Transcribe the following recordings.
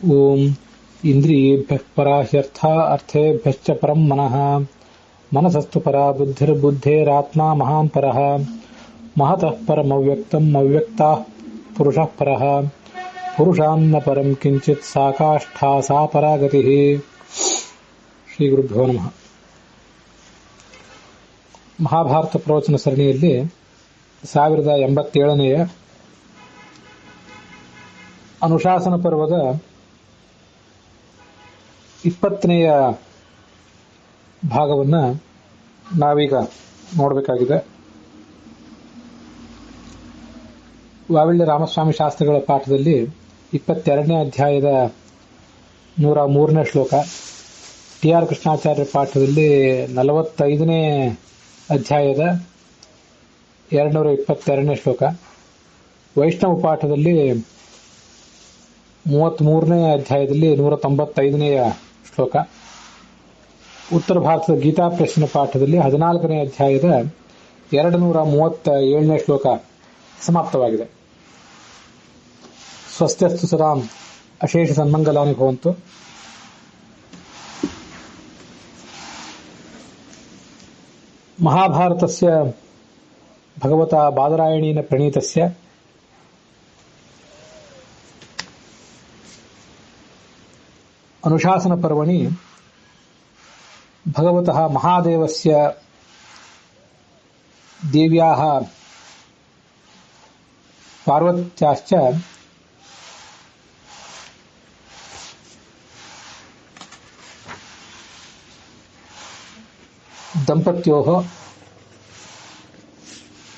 ಓಂ ಇಂದ್ರಿಯೇಭ್ಯಃ ಪರಾಹ್ಯರ್ಥಾ ಅರ್ಥೇಭ್ಯಶ್ಚ ಪರಂ ಮನಃ ಮನಸಸ್ತು ಪರಾ ಬುದ್ಧಿರ್ಬುದ್ಧೇರಾತ್ಮಾ ಮಹಾನ್ ಪರಃ ಮಹತಃ ಪರಮವ್ಯಕ್ತಂ ಅವ್ಯಕ್ತಾಃ ಪುರುಷಃ ಪರಃ ಪುರುಷಾನ್ನ ಪರಂ ಕಿಂಚಿತ್ ಸಾಕಾಷ್ಠಾ ಸಾ ಪರಾಗತಿಃ. ಶ್ರೀ ಗುರುಭ್ಯೋ ನಮಃ. ಮಹಾಭಾರತ ಪ್ರವಚನ ಸರಣಿಯಲ್ಲಿ 1087ನೆಯ ಅನುಶಾಸನ ಪರ್ವದ 20ನೆಯ ಭಾಗವನ್ನ ನಾವೀಗ ನೋಡಬೇಕಾಗಿದೆ. ವಾವಿಳ್ಯ ರಾಮಸ್ವಾಮಿ ಶಾಸ್ತ್ರಿಗಳ ಪಾಠದಲ್ಲಿ 22ನೇ ಅಧ್ಯಾಯದ 103ನೇ ಶ್ಲೋಕ, ಟಿ ಆರ್ ಕೃಷ್ಣಾಚಾರ್ಯ ಪಾಠದಲ್ಲಿ 45ನೇ ಅಧ್ಯಾಯದ 222ನೇ ಶ್ಲೋಕ, ವೈಷ್ಣವ ಪಾಠದಲ್ಲಿ 33ನೇ ಅಧ್ಯಾಯದಲ್ಲಿ 195ನೇ ಶ್ಲೋಕ, ಉತ್ತರ ಭಾರತದ ಗೀತಾ ಪ್ರಶ್ನೆ ಪಾಠದಲ್ಲಿ 14ನೇ ಅಧ್ಯಾಯದ 237ನೇ ಶ್ಲೋಕ ಸಮಾಪ್ತವಾಗಿದೆ. ಸ್ವಸ್ತ್ಯಸ್ತು ಸದಾಂ ಅಶೇಷ ಸನ್ಮಂಗಲಾನಿ ಭವಂತು. ಮಹಾಭಾರತಸ್ಯ ಭಗವತಾ ಬಾದರಾಯಣೇನ ಪ್ರಣೀತಸ್ಯ ಅನುಶಾಸನ ಪರ್ವಣಿ ಭಗವತಃ ಮಹಾದೇವಸ್ಯ ದೇವ್ಯಾಃ ಪಾರ್ವತ್ಯಾಶ್ಚ ದಂಪತ್ಯೋಃ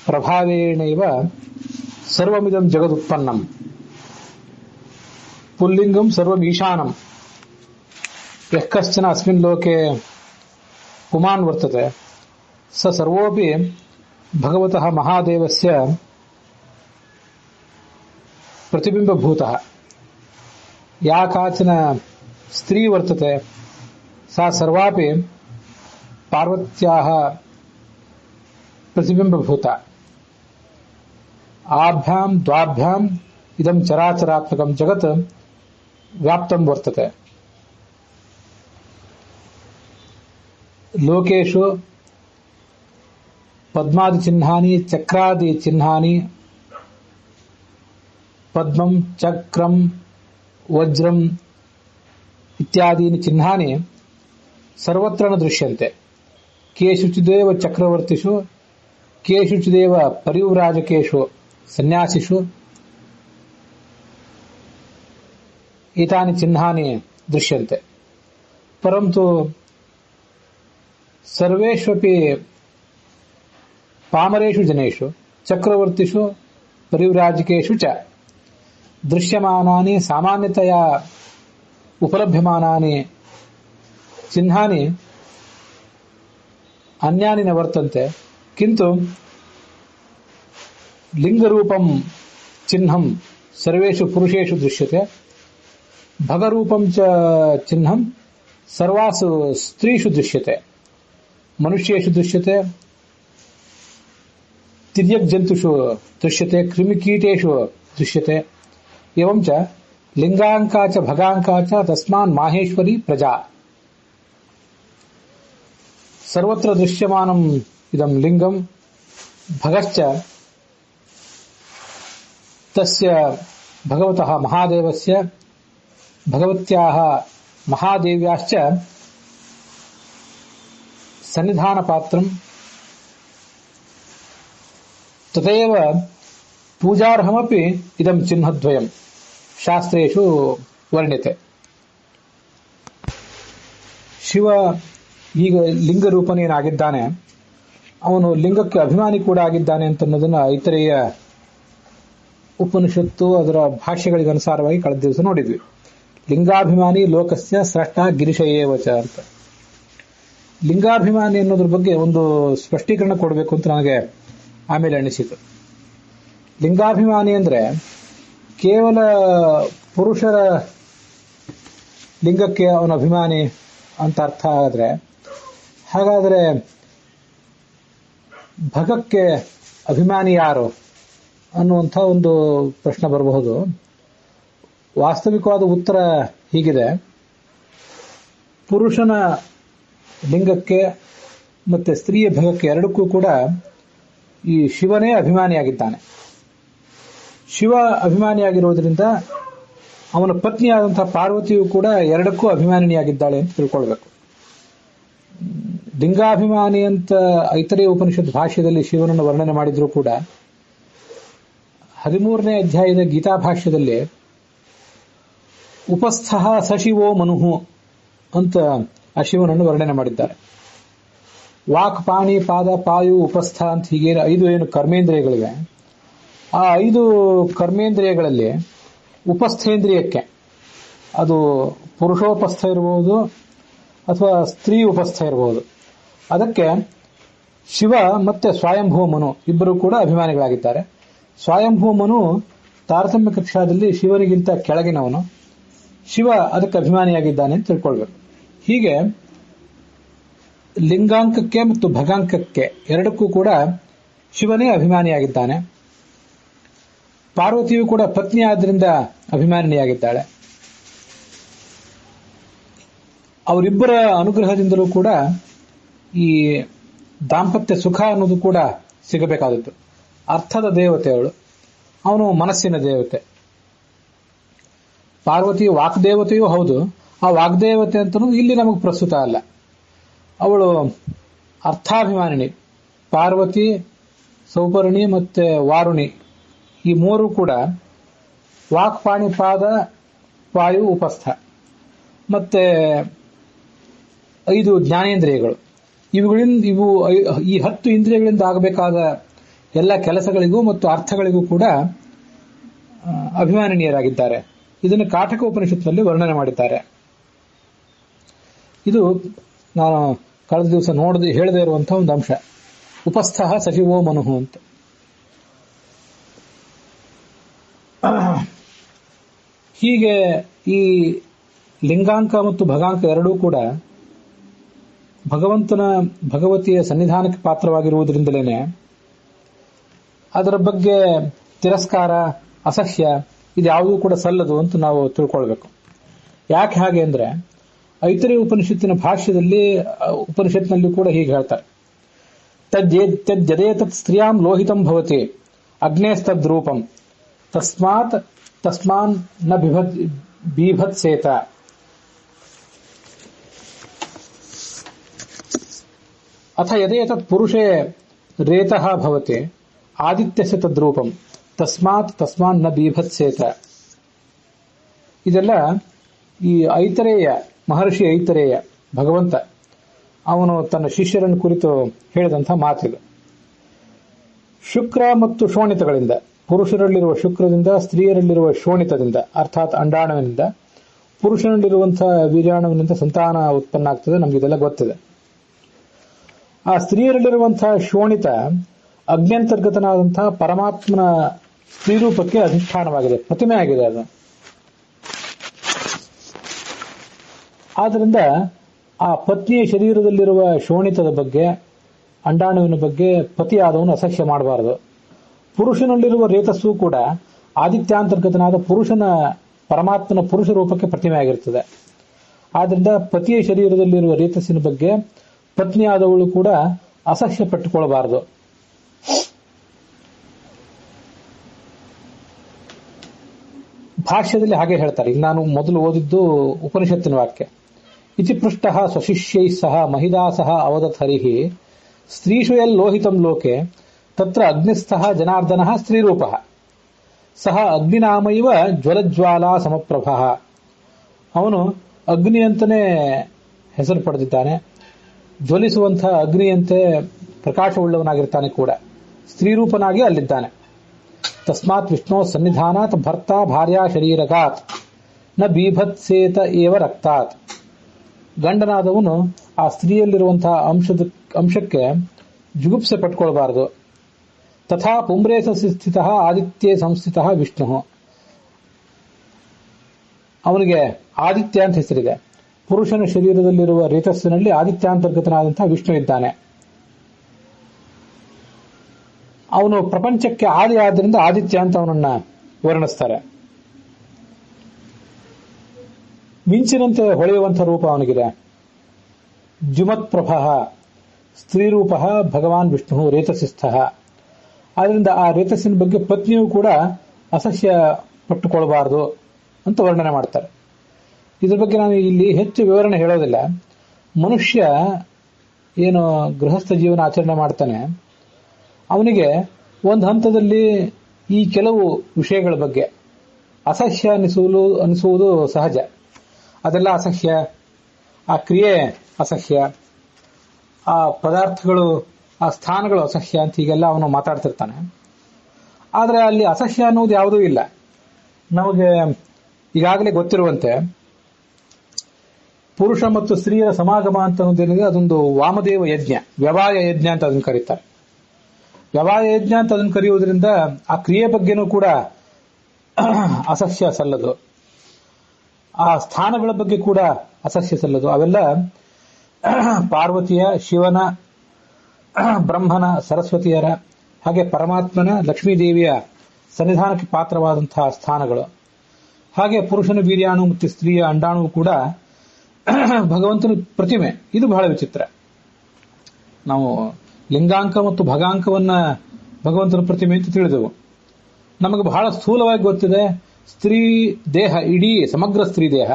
ಪ್ರಭಾವೇಣೈವ ಸರ್ವಮಿದಂ ಜಗದುತ್ಪನ್ನಂ ಪುಲ್ಲಿಂಗಂ ಸರ್ವಂ ಈಶಾನಂ ಯಃ ಕಶ್ಚನ ಅಸ್ಮಿನ್ ಲೋಕೆ ಪುಮಾನ್ ವರ್ತತೆ ಸ ಸರ್ವೋಪಿ ಭಗವತಃ ಮಹಾದೇವಸ್ಯ ಪ್ರತಿಬಿಂಬಭೂತಃ. ಯಾ ಕಾಚನ ಸ್ತ್ರೀ ವರ್ತತೆ ಸಾ ಸರ್ವಾಪಿ ಪಾರ್ವತ್ಯಾಃ ಪ್ರತಿಬಿಂಬಭೂತ. ಆಭ್ಯಾಂ ದ್ವಾಭ್ಯಾಂ ಇದಂ ಚರಾಚರಾತ್ಮಕಂ ಜಗತ್ ವ್ಯಾಪ್ತಂ ವರ್ತತೆ. ಲೋಕೇಶು ಪದ್ಮಾದಿ ಚಿಹ್ನಾನಿ ಚಕ್ರಾದಿ ಚಿಹ್ನಾನಿ ಪದ್ಮಂ ಚಕ್ರಂ ವಜ್ರಂ ಇತ್ಯಾದೀನಿ ಚಿಹ್ನಾನಿ ಸರ್ವತ್ರ ನ ದೃಶ್ಯಂತೆ. ಕೇಷುಚಿದೇವ ಚಕ್ರವರ್ತಿಷು ಕೇಷುಚಿದೇವ ಪರಿವ್ರಾಜಕೇಷು ಸನ್ಯಾಸಿಷು ಏತಾನಿ ಚಿಹ್ನಾನಿ ದೃಶ್ಯಂತೆ. ಪರಂತು ಸರ್ವೇಷ್ವಪಿ ಪಾಮರೇಷು ಜನೇಷು ಚಕ್ರವರ್ತಿಷು ಪರಿವ್ರಾಜಕೇಷು ಚ ದೃಶ್ಯಮಾನಾನಿ ಸಾಮಾನ್ಯತಯಾ ಉಪಲಭ್ಯಮಾನಾನಿ ಚಿಹ್ನಾನಿ ಅನ್ಯಾನಿ ನ ವರ್ತಂತೆ. ಕಿಂತು ಲಿಂಗರೂಪಂ ಚಿಹ್ನಂ ಸರ್ವೇಷು ಪುರುಷೇಷು ದೃಶ್ಯತೆ. ಭಗರೂಪಂ ಚ ಚಿಹ್ನಂ ಸರ್ವಾಸು ಸ್ತ್ರೀಷು ದೃಶ್ಯತೆ. ಮನುಷ್ಯೇಷು ದೃಶ್ಯತೆ, ತಿರ್ಯಗ್ಜಂತುಷು ದೃಶ್ಯತೆ, ಕ್ರಿಮಿಕೀಟೇಷು ದೃಶ್ಯತೆ. एवं च लिंगांका च भगांका च तस्मान् माहेश्वरी प्रजा. सर्वत्र दृश्यमानम् इदं लिंगं भगश्च तस्य भगवतः महादेवस्य भगवत्याः महादेव्याश्च सन्निधानपात्रम् तथैव पूजार्हमपि इदं चिह्नद्वयम् ಶಾಸ್ತ್ರೇಷು ವರ್ಣ್ಯತೆ. ಶಿವ ಈಗ ಲಿಂಗರೂಪನೇನಾಗಿದ್ದಾನೆ, ಅವನು ಲಿಂಗಕ್ಕೆ ಅಭಿಮಾನಿ ಕೂಡ ಆಗಿದ್ದಾನೆ ಅಂತನ್ನೋದನ್ನ ಇತರೆಯ ಉಪನಿಷತ್ತು ಅದರ ಭಾಷ್ಯಗಳಿಗೆ ಅನುಸಾರವಾಗಿ ಕಳೆದ ದಿವಸ ನೋಡಿದ್ವಿ. ಲಿಂಗಾಭಿಮಾನಿ ಲೋಕಸ್ಯ ಸ್ರಷ್ಟ ಗಿರಿಶ ಏವಚ ಅಂತ. ಲಿಂಗಾಭಿಮಾನಿ ಅನ್ನೋದ್ರ ಬಗ್ಗೆ ಒಂದು ಸ್ಪಷ್ಟೀಕರಣ ಕೊಡಬೇಕು ಅಂತ ನನಗೆ ಆಮೇಲೆ ಅನಿಸಿತು. ಲಿಂಗಾಭಿಮಾನಿ ಅಂದ್ರೆ ಕೇವಲ ಪುರುಷರ ಲಿಂಗಕ್ಕೆ ಅವನ ಅಭಿಮಾನಿ ಅಂತ ಅರ್ಥ ಆದ್ರೆ, ಹಾಗಾದ್ರೆ ಭಗಕ್ಕೆ ಅಭಿಮಾನಿ ಯಾರು ಅನ್ನುವಂಥ ಒಂದು ಪ್ರಶ್ನೆ ಬರಬಹುದು. ವಾಸ್ತವಿಕವಾದ ಉತ್ತರ ಹೀಗಿದೆ. ಪುರುಷನ ಲಿಂಗಕ್ಕೆ ಮತ್ತೆ ಸ್ತ್ರೀಯ ಭಗಕ್ಕೆ ಎರಡಕ್ಕೂ ಕೂಡ ಈ ಶಿವನೇ ಅಭಿಮಾನಿಯಾಗಿದ್ದಾನೆ. ಶಿವ ಅಭಿಮಾನಿಯಾಗಿರುವುದರಿಂದ ಅವನ ಪತ್ನಿಯಾದಂತಹ ಪಾರ್ವತಿಯು ಕೂಡ ಎರಡಕ್ಕೂ ಅಭಿಮಾನಿಯಾಗಿದ್ದಾಳೆ ಅಂತ ತಿಳ್ಕೊಳ್ಬೇಕು. ಲಿಂಗಾಭಿಮಾನಿ ಅಂತ ಐತರೇಯ ಉಪನಿಷತ್ ಭಾಷ್ಯದಲ್ಲಿ ಶಿವನನ್ನು ವರ್ಣನೆ ಮಾಡಿದ್ರೂ ಕೂಡ 13ನೇ ಅಧ್ಯಾಯದ ಗೀತಾ ಭಾಷ್ಯದಲ್ಲಿ ಉಪಸ್ಥ ಸಶಿವೋ ಮನುಹು ಅಂತ ಆ ಶಿವನನ್ನು ವರ್ಣನೆ ಮಾಡಿದ್ದಾರೆ. ವಾಕ್, ಪಾಣಿ, ಪಾದ, ಪಾಯು, ಉಪಸ್ಥ ಅಂತ ಹೀಗೆ 5 ಏನು ಕರ್ಮೇಂದ್ರಿಯಗಳಿವೆ. ಆ 5 ಕರ್ಮೇಂದ್ರಿಯಗಳಲ್ಲಿ ಉಪಸ್ಥೇಂದ್ರಿಯಕ್ಕೆ ಅದು ಪುರುಷೋಪಸ್ಥ ಇರಬಹುದು ಅಥವಾ ಸ್ತ್ರೀ ಉಪಸ್ಥ ಇರಬಹುದು. ಅದಕ್ಕೆ ಶಿವ ಮತ್ತೆ ಸ್ವಯಂಭೂ ಮನು ಇಬ್ಬರು ಕೂಡ ಅಭಿಮಾನಿಗಳಾಗಿದ್ದಾರೆ. ಸ್ವಯಂಭೂ ಮನು ತಾರತಮ್ಯ ಕಕ್ಷಾದಲ್ಲಿ ಶಿವನಿಗಿಂತ ಕೆಳಗಿನವನು, ಶಿವ ಅದಕ್ಕೆ ಅಭಿಮಾನಿಯಾಗಿದ್ದಾನೆ ಅಂತ ತಿಳ್ಕೊಳ್ಬೇಕು. ಹೀಗೆ ಲಿಂಗಾಂಕಕ್ಕೆ ಮತ್ತು ಭಗಾಂಕಕ್ಕೆ ಎರಡಕ್ಕೂ ಕೂಡ ಶಿವನೇ ಅಭಿಮಾನಿಯಾಗಿದ್ದಾನೆ. ಪಾರ್ವತಿಯು ಕೂಡ ಪತ್ನಿ ಆದ್ರಿಂದ ಅಭಿಮಾನಿಯಾಗಿದ್ದಾಳೆ. ಅವರಿಬ್ಬರ ಅನುಗ್ರಹದಿಂದಲೂ ಕೂಡ ಈ ದಾಂಪತ್ಯ ಸುಖ ಅನ್ನೋದು ಕೂಡ ಸಿಗಬೇಕಾದದ್ದು. ಅರ್ಥದ ದೇವತೆ ಅವಳು, ಅವನು ಮನಸ್ಸಿನ ದೇವತೆ. ಪಾರ್ವತಿ ವಾಗ್ದೇವತೆಯೂ ಹೌದು. ಆ ವಾಗ್ದೇವತೆ ಅಂತನೂ ಇಲ್ಲಿ ನಮಗೆ ಪ್ರಸ್ತುತ ಅಲ್ಲ. ಅವಳು ಅರ್ಥಾಭಿಮಾನಿನಿ. ಪಾರ್ವತಿ, ಸೌಪರ್ಣಿ ಮತ್ತೆ ವಾರುಣಿ ಈ ಮೂರು ಕೂಡ ವಾಕ್, ಪಾಣಿ, ಪಾದ, ವಾಯು, ಉಪಸ್ಥ ಮತ್ತೆ 5 ಜ್ಞಾನೇಂದ್ರಿಯಗಳು. ಇವು ಈ 10 ಇಂದ್ರಿಯಗಳಿಂದ ಆಗಬೇಕಾದ ಎಲ್ಲ ಕೆಲಸಗಳಿಗೂ ಮತ್ತು ಅರ್ಥಗಳಿಗೂ ಕೂಡ ಅಭಿಮಾನಿನಿಯರಾಗಿದ್ದಾರೆ. ಇದನ್ನು ಕಾಟಕ ಉಪನಿಷತ್ತಿನಲ್ಲಿ ವರ್ಣನೆ ಮಾಡಿದ್ದಾರೆ. ಇದು ನಾನು ಕಳೆದ ದಿವಸ ಹೇಳದೇ ಇರುವಂತಹ ಒಂದು ಅಂಶ. ಉಪಸ್ಥ ಸಚಿವೋ ಮನುಹು ಅಂತ. ಹೀಗೆ ಈ ಲಿಂಗಾಂಕ ಮತ್ತು ಭಗಾಂಕ ಎರಡೂ ಕೂಡ ಭಗವತಿಯ ಸನ್ನಿಧಾನಕ್ಕೆ ಪಾತ್ರವಾಗಿರುವುದರಿಂದಲೇ ಅದರ ಬಗ್ಗೆ ತಿರಸ್ಕಾರ, ಅಸಹ್ಯ ಇದ್ಯಾವುದೂ ಕೂಡ ಸಲ್ಲದು ಅಂತ ನಾವು ತಿಳ್ಕೊಳ್ಬೇಕು. ಯಾಕೆ ಹಾಗೆ ಅಂದ್ರೆ ಐತರೇಯ ಉಪನಿಷತ್ತಿನ ಭಾಷ್ಯದಲ್ಲಿ ಉಪನಿಷತ್ನಲ್ಲಿ ಕೂಡ ಹೀಗೆ ಹೇಳ್ತಾರೆ. ತಜ್ಜದೇತತ್ ಸ್ತ್ರೀಯಾಂ ಲೋಹಿತಂ ಭವತಿ ಅಗ್ನೇಸ್ತದ್ರೂಪಂ ತಸ್ಮಾನ್ ನ ಬೀಭತ್ಸೇತ. ಅಥ ಯದೇತತ್ ಪುರುಷೇ ರೇತಃ ಭವತಿ ಆದಿತ್ಯಸ್ಯ ತದ್ರೂಪಂ ತಸ್ಮಾನ್ ನ ಬೀಭತ್ಸೇತ. ಇದೆಲ್ಲ ಈ ಐತರೇಯ ಮಹರ್ಷಿ ಐತರೇಯ ಭಗವಂತ ಅವನು ತನ್ನ ಶಿಷ್ಯರನ್ನು ಕುರಿತು ಹೇಳಿದಂತಹ ಮಾತಿದು. ಶುಕ್ರ ಮತ್ತು ಶೋಣಿತಗಳಿಂದ, ಪುರುಷರಲ್ಲಿರುವ ಶುಕ್ರದಿಂದ, ಸ್ತ್ರೀಯರಲ್ಲಿರುವ ಶೋಣಿತದಿಂದ ಅರ್ಥಾತ್ ಅಂಡಾಣುವಿನಿಂದ, ಪುರುಷನಲ್ಲಿರುವಂತಹ ವೀರ್ಯಾಣುವಿನಿಂದ ಸಂತಾನ ಉತ್ಪನ್ನ ಆಗ್ತದೆ. ನಮ್ಗೆ ಇದೆಲ್ಲ ಗೊತ್ತಿದೆ. ಆ ಸ್ತ್ರೀಯರಲ್ಲಿರುವಂತಹ ಶೋಣಿತ ಅಗ್ನ್ಯಂತರ್ಗತನಾದಂತಹ ಪರಮಾತ್ಮನ ಸ್ತ್ರೀರೂಪಕ್ಕೆ ಅಧಿಷ್ಠಾನವಾಗಿದೆ, ಪ್ರತಿಮೆ ಆಗಿದೆ ಅದು. ಆದ್ದರಿಂದ ಆ ಪತ್ನಿಯ ಶರೀರದಲ್ಲಿರುವ ಶೋಣಿತದ ಬಗ್ಗೆ, ಅಂಡಾಣುವಿನ ಬಗ್ಗೆ ಪತಿಯಾದವನು ಅಸಹ್ಯ ಮಾಡಬಾರದು. ಪುರುಷನಲ್ಲಿರುವ ರೇತಸ್ಸು ಕೂಡ ಆದಿತ್ಯಾಂತರ್ಗತನಾದ ಪರಮಾತ್ಮನ ಪುರುಷ ರೂಪಕ್ಕೆ ಪ್ರತಿಮೆ ಆಗಿರುತ್ತದೆ. ಆದ್ದರಿಂದ ಪತಿಯ ಶರೀರದಲ್ಲಿರುವ ರೇತಸ್ಸಿನ ಬಗ್ಗೆ ಪತ್ನಿಯಾದವಳು ಕೂಡ ಅಸಹ್ಯ ಪಟ್ಟುಕೊಳ್ಳಬಾರದು. ಭಾಷ್ಯದಲ್ಲಿ ಹಾಗೆ ಹೇಳ್ತಾರೆ. ಈಗ ನಾನು ಮೊದಲು ಓದಿದ್ದು ಉಪನಿಷತ್ತಿನ ವಾಕ್ಯ. ಇತಿ ಪೃಷ್ಟ ಸ್ವಶಿಷ್ಯೈ ಸಹ ಮಹಿದಾಸಃ ಅವದತ್ ಹರಿಃ ಸ್ತ್ರೀಷು ಯಲ್ಲೋಹಿತಂ ಲೋಕೆ ತತ್ರ ಅಗ್ನಿಸ್ಥಃ ಜನಾರ್ದನಃ ಸ್ತ್ರೀರೂಪಃ ಸಹ ಅಗ್ನಿನಾಮೈವ ಜ್ವಲಜ್ವಾಲಾ ಸಮಪ್ರಭಃ. ಅವನು ಅಗ್ನಿ ಅಂತಲೇ ಹೆಸರು ಪಡೆದಿದ್ದಾನೆ. ಜ್ವಲಿಸುವಂತಹ ಅಗ್ನಿಯಂತೆ ಪ್ರಕಾಶವುಳ್ಳವನಾಗಿರ್ತಾನೆ ಕೂಡ. ಸ್ತ್ರೀರೂಪನಾಗಿ ಅಲ್ಲಿದ್ದಾನೆ. ತಸ್ಮಾತ್ ವಿಷ್ಣು ಸನ್ನಿಧಾನಾತ್ ಭರ್ತ ಭಾರ್ಯಾ ಶರೀರಗಾತ್ ನ ಬೀಭತ್ಸೇತ ಏವ ರಕ್ತಾತ್. ಗಂಡನಾದವನು ಆ ಸ್ತ್ರೀಯಲ್ಲಿರುವಂತಹ ಅಂಶಕ್ಕೆ ಜುಗುಪ್ಸೆ ಪಟ್ಕೊಳ್ಬಾರದು. ತಥಾ ಪುಂಬ್ರೇಶ ಸ್ಥಿತ ಆದಿತ್ಯೇ ಸಂಸ್ಥಿತ ವಿಷ್ಣು. ಅವನಿಗೆ ಆದಿತ್ಯ ಅಂತ ಹೆಸರಿದೆ. ಪುರುಷನ ಶರೀರದಲ್ಲಿರುವ ರೇತಸ್ಸಿನಲ್ಲಿ ಆದಿತ್ಯಾಂತರ್ಗತನಾದಂತಹ ವಿಷ್ಣು ಇದ್ದಾನೆ. ಅವನು ಪ್ರಪಂಚಕ್ಕೆ ಆದಿ ಆದ್ದರಿಂದ ಆದಿತ್ಯ ಅಂತ ಅವನನ್ನ ವರ್ಣಿಸ್ತಾರೆ. ಮಿಂಚಿನಂತೆ ಹೊಳೆಯುವಂಥ ರೂಪ ಅವನಿಗಿದೆ. ಜುಮತ್ಪ್ರಭ ಸ್ತ್ರೀರೂಪ ಭಗವಾನ್ ವಿಷ್ಣು ರೇತಸಿಸ್ಥ. ಆದ್ರಿಂದ ಆ ರೇತಸ್ಸಿನ ಬಗ್ಗೆ ಪತ್ನಿಯೂ ಕೂಡ ಅಸಹ್ಯ ಪಟ್ಟುಕೊಳ್ಬಾರದು ಅಂತ ವರ್ಣನೆ ಮಾಡ್ತಾರೆ. ಇದ್ರ ಬಗ್ಗೆ ನಾನು ಇಲ್ಲಿ ಹೆಚ್ಚು ವಿವರಣೆ ಹೇಳೋದಿಲ್ಲ. ಮನುಷ್ಯ ಏನು ಗೃಹಸ್ಥ ಜೀವನ ಆಚರಣೆ ಮಾಡ್ತಾನೆ, ಅವನಿಗೆ ಒಂದು ಹಂತದಲ್ಲಿ ಈ ಕೆಲವು ವಿಷಯಗಳ ಬಗ್ಗೆ ಅಸಹ್ಯ ಅನಿಸುವುದು ಸಹಜ. ಅದೆಲ್ಲ ಅಸಹ್ಯ, ಆ ಕ್ರಿಯೆ ಅಸಹ್ಯ, ಆ ಪದಾರ್ಥಗಳು, ಆ ಸ್ಥಾನಗಳು ಅಸಹ್ಯ ಅಂತ ಹೀಗೆಲ್ಲ ಅವನು ಮಾತಾಡ್ತಿರ್ತಾನೆ. ಆದರೆ ಅಲ್ಲಿ ಅಸಹ್ಯ ಅನ್ನೋದು ಯಾವುದೂ ಇಲ್ಲ. ನಮಗೆ ಈಗಾಗಲೇ ಗೊತ್ತಿರುವಂತೆ ಪುರುಷ ಮತ್ತು ಸ್ತ್ರೀಯರ ಸಮಾಗಮ ಅಂತ ಅನ್ನೋದೇನಿದೆ, ಅದೊಂದು ವಾಮದೇವ ಯಜ್ಞ, ವ್ಯವಾಯ ಯಜ್ಞ ಅಂತ ಅದನ್ನು ಕರೀತಾರೆ. ವ್ಯವಾಯ ಯಜ್ಞ ಅಂತ ಅದನ್ನು ಕರೆಯುವುದರಿಂದ ಆ ಕ್ರಿಯೆ ಬಗ್ಗೆನೂ ಕೂಡ ಅಸಹ್ಯ ಸಲ್ಲದು, ಆ ಸ್ಥಾನಗಳ ಬಗ್ಗೆ ಕೂಡ ಅಸಹ್ಯ ಸಲ್ಲದು. ಅವೆಲ್ಲ ಪಾರ್ವತಿಯ, ಶಿವನ, ಬ್ರಹ್ಮನ, ಸರಸ್ವತಿಯರ, ಹಾಗೆ ಪರಮಾತ್ಮನ, ಲಕ್ಷ್ಮೀದೇವಿಯ ಸನ್ನಿಧಾನಕ್ಕೆ ಪಾತ್ರವಾದಂತಹ ಸ್ಥಾನಗಳು. ಹಾಗೆ ಪುರುಷನ ವೀರ್ಯಾಣು ಮತ್ತು ಸ್ತ್ರೀಯ ಅಂಡಾಣು ಕೂಡ ಭಗವಂತನ ಪ್ರತಿಮೆ. ಇದು ಬಹಳ ವಿಚಿತ್ರ. ನಾವು ಲಿಂಗಾಂಕ ಮತ್ತು ಭಗಾಂಕವನ್ನ ಭಗವಂತನ ಪ್ರತಿಮೆ ಅಂತ ತಿಳಿದೆವು. ನಮಗೆ ಬಹಳ ಸ್ಥೂಲವಾಗಿ ಗೊತ್ತಿದೆ ಸ್ತ್ರೀ ದೇಹ, ಇಡೀ ಸಮಗ್ರ ಸ್ತ್ರೀ ದೇಹ,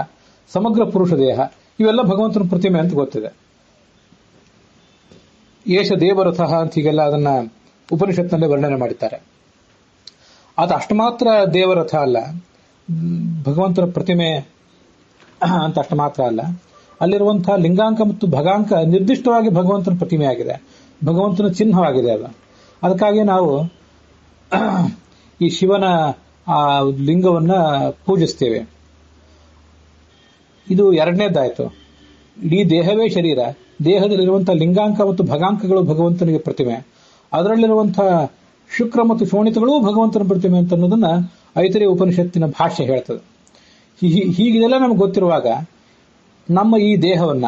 ಸಮಗ್ರ ಪುರುಷ ದೇಹ, ಇವೆಲ್ಲ ಭಗವಂತನ ಪ್ರತಿಮೆ ಅಂತ ಗೊತ್ತಿದೆ. ಏಷ ದೇವರಥಃ ಅಂತ ಹೀಗೆಲ್ಲ ಅದನ್ನ ಉಪನಿಷತ್ನಲ್ಲೇ ವರ್ಣನೆ ಮಾಡಿದ್ದಾರೆ. ಅದು ಅಷ್ಟು ಮಾತ್ರ ದೇವರಥ ಅಲ್ಲ, ಭಗವಂತನ ಪ್ರತಿಮೆ ಅಂತ ಅಷ್ಟು ಮಾತ್ರ ಅಲ್ಲ, ಅಲ್ಲಿರುವಂತಹ ಲಿಂಗಾಂಕ ಮತ್ತು ಭಗಾಂಕ ನಿರ್ದಿಷ್ಟವಾಗಿ ಭಗವಂತನ ಪ್ರತಿಮೆ ಆಗಿದೆ, ಭಗವಂತನ ಚಿಹ್ನವಾಗಿದೆ ಅದು. ಅದಕ್ಕಾಗಿ ನಾವು ಈ ಶಿವನ ಆ ಲಿಂಗವನ್ನ ಪೂಜಿಸ್ತೇವೆ. ಇದು ಎರಡನೇದಾಯ್ತು. ಇಡೀ ದೇಹವೇ ಶರೀರ, ದೇಹದಲ್ಲಿರುವಂತಹ ಲಿಂಗಾಂಕ ಮತ್ತು ಭಗಾಂಕಗಳು ಭಗವಂತನಿಗೆ ಪ್ರತಿಮೆ, ಅದರಲ್ಲಿರುವಂತಹ ಶುಕ್ರ ಮತ್ತು ಶೋಣಿತಗಳು ಭಗವಂತನ ಪ್ರತಿಮೆ ಅಂತ ಅನ್ನೋದನ್ನ ಐತರೇಯ ಉಪನಿಷತ್ತಿನ ಭಾಷ್ಯ ಹೇಳ್ತದೆ. ಹೀಗಿದೆಲ್ಲ ನಮ್ಗೆ ಗೊತ್ತಿರುವಾಗ ನಮ್ಮ ಈ ದೇಹವನ್ನ,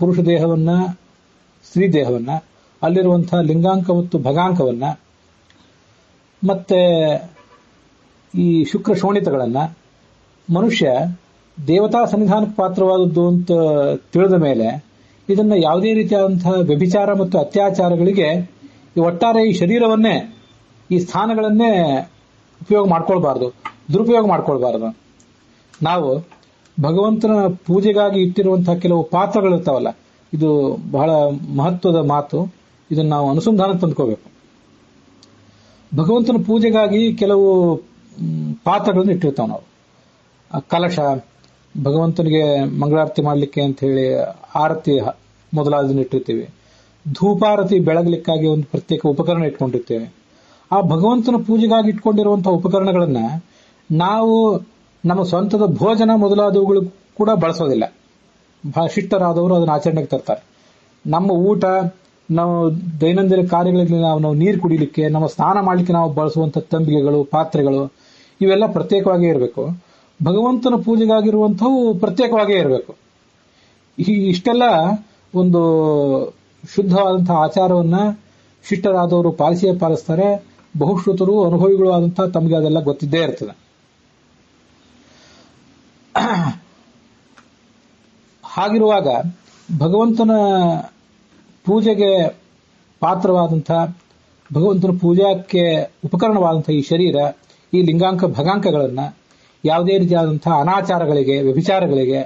ಪುರುಷ ದೇಹವನ್ನ, ಸ್ತ್ರೀ ದೇಹವನ್ನ, ಅಲ್ಲಿರುವಂತಹ ಲಿಂಗಾಂಕ ಮತ್ತು ಭಗಾಂಕವನ್ನ, ಮತ್ತೆ ಈ ಶುಕ್ರ ಶೋಣಿತಗಳನ್ನ ಮನುಷ್ಯ ದೇವತಾ ಸನ್ನಿಧಾನಕ್ಕೆ ಪಾತ್ರವಾದದ್ದು ಅಂತ ತಿಳಿದ ಮೇಲೆ ಇದನ್ನ ಯಾವುದೇ ರೀತಿಯಾದಂತಹ ವ್ಯಭಿಚಾರ ಮತ್ತು ಅತ್ಯಾಚಾರಗಳಿಗೆ ಒಟ್ಟಾರೆ ಈ ಶರೀರವನ್ನೇ, ಈ ಸ್ಥಾನಗಳನ್ನೇ ಉಪಯೋಗ ಮಾಡ್ಕೊಳ್ಬಾರ್ದು, ದುರುಪಯೋಗ ಮಾಡ್ಕೊಳ್ಬಾರ್ದು. ನಾವು ಭಗವಂತನ ಪೂಜೆಗಾಗಿ ಇಟ್ಟಿರುವಂತಹ ಕೆಲವು ಪಾತ್ರಗಳಿರ್ತಾವಲ್ಲ, ಇದು ಬಹಳ ಮಹತ್ವದ ಮಾತು, ಇದನ್ನು ನಾವು ಅನುಸಂಧಾನಕ್ಕೆ ತಂದ್ಕೋಬೇಕು. ಭಗವಂತನ ಪೂಜೆಗಾಗಿ ಕೆಲವು ಪಾತ್ರಗಳನ್ನು ಇಟ್ಟಿರ್ತಾವೆ ನಾವು. ಕಲಶ, ಭಗವಂತನಿಗೆ ಮಂಗಳಾರತಿ ಮಾಡಲಿಕ್ಕೆ ಅಂತ ಹೇಳಿ ಆರತಿ ಮೊದಲಾದನ್ನು ಇಟ್ಟಿರ್ತೀವಿ. ಧೂಪಾರತಿ ಬೆಳಗಲಿಕ್ಕಾಗಿ ಒಂದು ಪ್ರತ್ಯೇಕ ಉಪಕರಣ ಇಟ್ಕೊಂಡಿರ್ತೇವೆ. ಆ ಭಗವಂತನ ಪೂಜೆಗಾಗಿ ಇಟ್ಕೊಂಡಿರುವಂತಹ ಉಪಕರಣಗಳನ್ನ ನಾವು ನಮ್ಮ ಸ್ವಂತದ ಭೋಜನ ಮೊದಲಾದವುಗಳು ಕೂಡ ಬಳಸೋದಿಲ್ಲ. ಬಹಳ ಶಿಷ್ಟರಾದವರು ಅದನ್ನು ಆಚರಣೆಗೆ ತರ್ತಾರೆ. ನಮ್ಮ ಊಟ, ನಾವು ದೈನಂದಿನ ಕಾರ್ಯಗಳಲ್ಲಿ ನಾವು ನೀರು ಕುಡಿಲಿಕ್ಕೆ, ನಮ್ಮ ಸ್ನಾನ ಮಾಡಲಿಕ್ಕೆ ನಾವು ಬಳಸುವಂತಹ ತಂಬಿಗೆಗಳು, ಪಾತ್ರೆಗಳು, ಇವೆಲ್ಲ ಪ್ರತ್ಯೇಕವಾಗಿಯೇ ಇರಬೇಕು. ಭಗವಂತನ ಪೂಜೆಗಾಗಿರುವಂಥವು ಪ್ರತ್ಯೇಕವಾಗಿಯೇ ಇರಬೇಕು. ಇಷ್ಟೆಲ್ಲ ಒಂದು ಶುದ್ಧವಾದಂತಹ ಆಚಾರವನ್ನ ಶಿಷ್ಟರಾದವರು ಪಾಲಿಸಿಯೇ ಪಾಲಿಸ್ತಾರೆ. ಬಹುಶ್ರುತರು, ಅನುಭವಿಗಳು ಆದಂತಹ ತಮಗೆ ಅದೆಲ್ಲ ಗೊತ್ತಿದ್ದೇ ಇರ್ತದೆ. ಹಾಗಿರುವಾಗ ಭಗವಂತನ ಪೂಜೆಗೆ ಪಾತ್ರವಾದಂತಹ, ಭಗವಂತನ ಪೂಜಾಕ್ಕೆ ಉಪಕರಣವಾದಂತಹ ಈ ಶರೀರ, ಈ ಲಿಂಗಾಂಕ ಭಗಾಂಕಗಳನ್ನ ಯಾವುದೇ ರೀತಿಯಾದಂತಹ ಅನಾಚಾರಗಳಿಗೆ, ವ್ಯಭಿಚಾರಗಳಿಗೆ,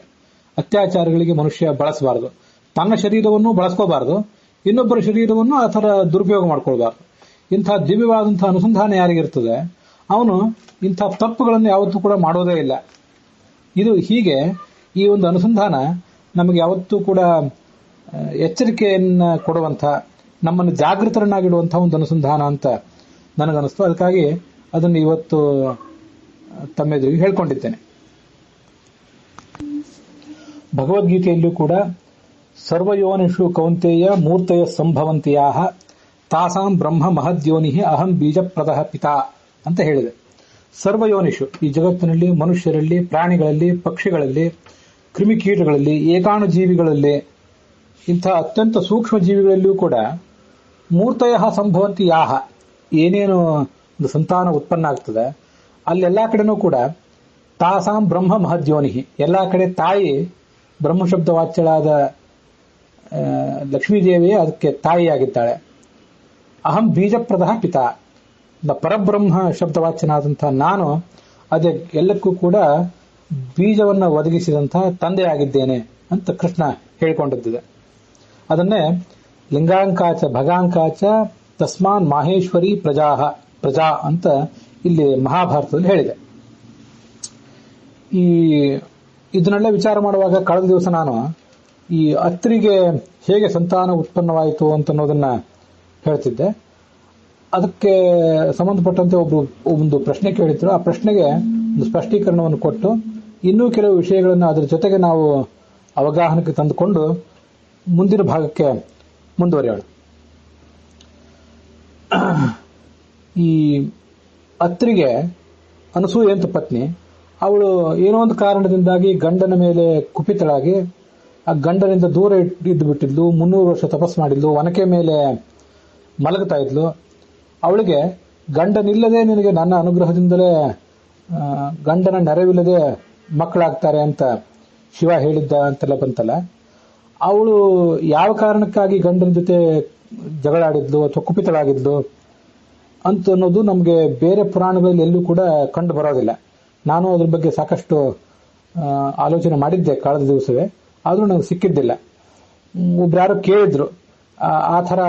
ಅತ್ಯಾಚಾರಗಳಿಗೆ ಮನುಷ್ಯ ಬಳಸಬಾರದು. ತನ್ನ ಶರೀರವನ್ನು ಬಳಸ್ಕೋಬಾರದು, ಇನ್ನೊಬ್ಬರ ಶರೀರವನ್ನು ಆ ಥರ ದುರುಪಯೋಗ ಮಾಡ್ಕೊಳ್ಬಾರ್ದು. ಇಂತಹ ದಿವ್ಯವಾದಂತಹ ಅನುಸಂಧಾನ ಯಾರಿಗಿರ್ತದೆ ಅವನು ಇಂಥ ತಪ್ಪುಗಳನ್ನು ಯಾವತ್ತೂ ಕೂಡ ಮಾಡೋದೇ ಇಲ್ಲ. ಇದು ಹೀಗೆ ಈ ಒಂದು ಅನುಸಂಧಾನ ನಮಗೆ ಯಾವತ್ತೂ ಕೂಡ ಎಚ್ಚರಿಕೆಯನ್ನು ಕೊಡುವಂಥ, ನಮ್ಮನ್ನು ಜಾಗೃತರನ್ನಾಗಿಡುವಂತಹ ಒಂದು ಅನುಸಂಧಾನ ಅಂತ ನನಗನ್ನಿಸ್ತು. ಅದಕ್ಕಾಗಿ ಅದನ್ನು ಇವತ್ತು ತಮ್ಮೆದುರಿಗೆ ಹೇಳ್ಕೊಂಡಿದ್ದೇನೆ. ಭಗವದ್ಗೀತೆಯಲ್ಲೂ ಕೂಡ ಸರ್ವಯೋನಿಷು ಕೌಂತೆಯ ಮೂರ್ತಯ ಸಂಭವಂತಿಯಾಹ ತಾಸಾಂ ಬ್ರಹ್ಮ ಮಹದ್ಯೋನಿ ಅಹಂ ಬೀಜಪ್ರದಃ ಪಿತಾ ಅಂತ ಹೇಳಿದೆ. ಸರ್ವಯೋನಿಷು, ಈ ಜಗತ್ತಿನಲ್ಲಿ ಮನುಷ್ಯರಲ್ಲಿ, ಪ್ರಾಣಿಗಳಲ್ಲಿ, ಪಕ್ಷಿಗಳಲ್ಲಿ, ಕ್ರಿಮಿಕೀಟಗಳಲ್ಲಿ, ಏಕಾಣು ಜೀವಿಗಳಲ್ಲಿ, ಇಂಥ ಅತ್ಯಂತ ಸೂಕ್ಷ್ಮ ಜೀವಿಗಳಲ್ಲಿಯೂ ಕೂಡ ಮೂರ್ತಯ ಸಂಭವಂತಿ ಯಾಹ, ಏನೇನು ಒಂದು ಸಂತಾನ ಉತ್ಪನ್ನ ಆಗ್ತದೆ ಅಲ್ಲೆಲ್ಲಾ ಕಡೆನೂ ಕೂಡ ತಾಸಾಂ ಬ್ರಹ್ಮ ಮಹದ್ಯೋನಿ. ಎಲ್ಲಾ ಕಡೆ ತಾಯಿ ಬ್ರಹ್ಮಶಬ್ದ ವಾಚ್ಯಳಾದ ಲಕ್ಷ್ಮೀದೇವಿಯೇ ಅದಕ್ಕೆ ತಾಯಿಯಾಗಿದ್ದಾಳೆ. ಅಹಂ ಬೀಜಪ್ರದ ಪಿತಾ, ಪರಬ್ರಹ್ಮ ಶಬ್ದವಾಚ್ಯನಾದಂತಹ ನಾನು ಅದೇ ಎಲ್ಲಕ್ಕೂ ಕೂಡ ಬೀಜವನ್ನು ಒದಗಿಸಿದಂತಹ ತಂದೆಯಾಗಿದ್ದೇನೆ ಅಂತ ಕೃಷ್ಣ ಹೇಳಿಕೊಂಡಿದ್ದಿದೆ. ಅದನ್ನೇ ಲಿಂಗಾಂಕಾಚ ಭಗಾಂಕಾಚ ತಸ್ಮಾನ್ ಮಾಹೇಶ್ವರಿ ಪ್ರಜಾ ಅಂತ ಇಲ್ಲಿ ಮಹಾಭಾರತದಲ್ಲಿ ಹೇಳಿದೆ. ಇದನ್ನೆಲ್ಲ ವಿಚಾರ ಮಾಡುವಾಗ ಕಳೆದ ದಿವಸ ನಾನು ಈ ಅತ್ರಿಗೆ ಹೇಗೆ ಸಂತಾನ ಉತ್ಪನ್ನವಾಯಿತು ಅಂತ ಅನ್ನೋದನ್ನ ಹೇಳ್ತಿದ್ದೆ. ಅದಕ್ಕೆ ಸಂಬಂಧಪಟ್ಟಂತೆ ಒಂದು ಪ್ರಶ್ನೆ ಕೇಳಿದ್ರು. ಆ ಪ್ರಶ್ನೆಗೆ ಒಂದು ಸ್ಪಷ್ಟೀಕರಣವನ್ನು ಕೊಟ್ಟು ಇನ್ನೂ ಕೆಲವು ವಿಷಯಗಳನ್ನು ಅದರ ಜೊತೆಗೆ ನಾವು ಅವಗಾಹನಕ್ಕೆ ತಂದುಕೊಂಡು ಮುಂದಿನ ಭಾಗಕ್ಕೆ ಮುಂದುವರಿಯೋಣ. ಈ ಅತ್ರಿಗೆ ಅನಸೂಯೆ ಅಂತ ಪತ್ನಿ, ಅವಳು ಏನೋ ಒಂದು ಕಾರಣದಿಂದಾಗಿ ಗಂಡನ ಮೇಲೆ ಕುಪಿತಳಾಗಿ ಆ ಗಂಡನಿಂದ ದೂರ ಇದ್ದು ಬಿಟ್ಟಿದ್ಲು. 300 ವರ್ಷ ತಪಸ್ ಮಾಡಿದ್ಲು. ಒನಕೆ ಮೇಲೆ ಮಲಗ್ತಾ ಇದ್ಲು. ಅವಳಿಗೆ ಗಂಡನಿಲ್ಲದೆ ನಿನಗೆ ನನ್ನ ಅನುಗ್ರಹದಿಂದಲೇ ಗಂಡನ ನೆರವಿಲ್ಲದೆ ಮಕ್ಕಳಾಗ್ತಾರೆ ಅಂತ ಶಿವ ಹೇಳಿದ್ದ ಅಂತೆಲ್ಲ ಬಂತಲ್ಲ. ಅವಳು ಯಾವ ಕಾರಣಕ್ಕಾಗಿ ಗಂಡನ ಜೊತೆ ಜಗಳಾಡಿದ್ಲು ಅಥವಾ ಕುಪಿತಳಾಗಿದ್ಲು ಅಂತ ಅನ್ನೋದು ನಮಗೆ ಬೇರೆ ಪುರಾಣಗಳಲ್ಲಿ ಎಲ್ಲೂ ಕೂಡ ಕಂಡು ಬರೋದಿಲ್ಲ. ನಾನು ಅದ್ರ ಬಗ್ಗೆ ಸಾಕಷ್ಟು ಆಲೋಚನೆ ಮಾಡಿದ್ದೆ ಕಳೆದ ದಿವಸವೇ, ಆದರೂ ನನಗೆ ಸಿಕ್ಕಿದ್ದಿಲ್ಲ. ಒಬ್ರ್ಯಾರೋ ಕೇಳಿದ್ರು, ಆ ಥರ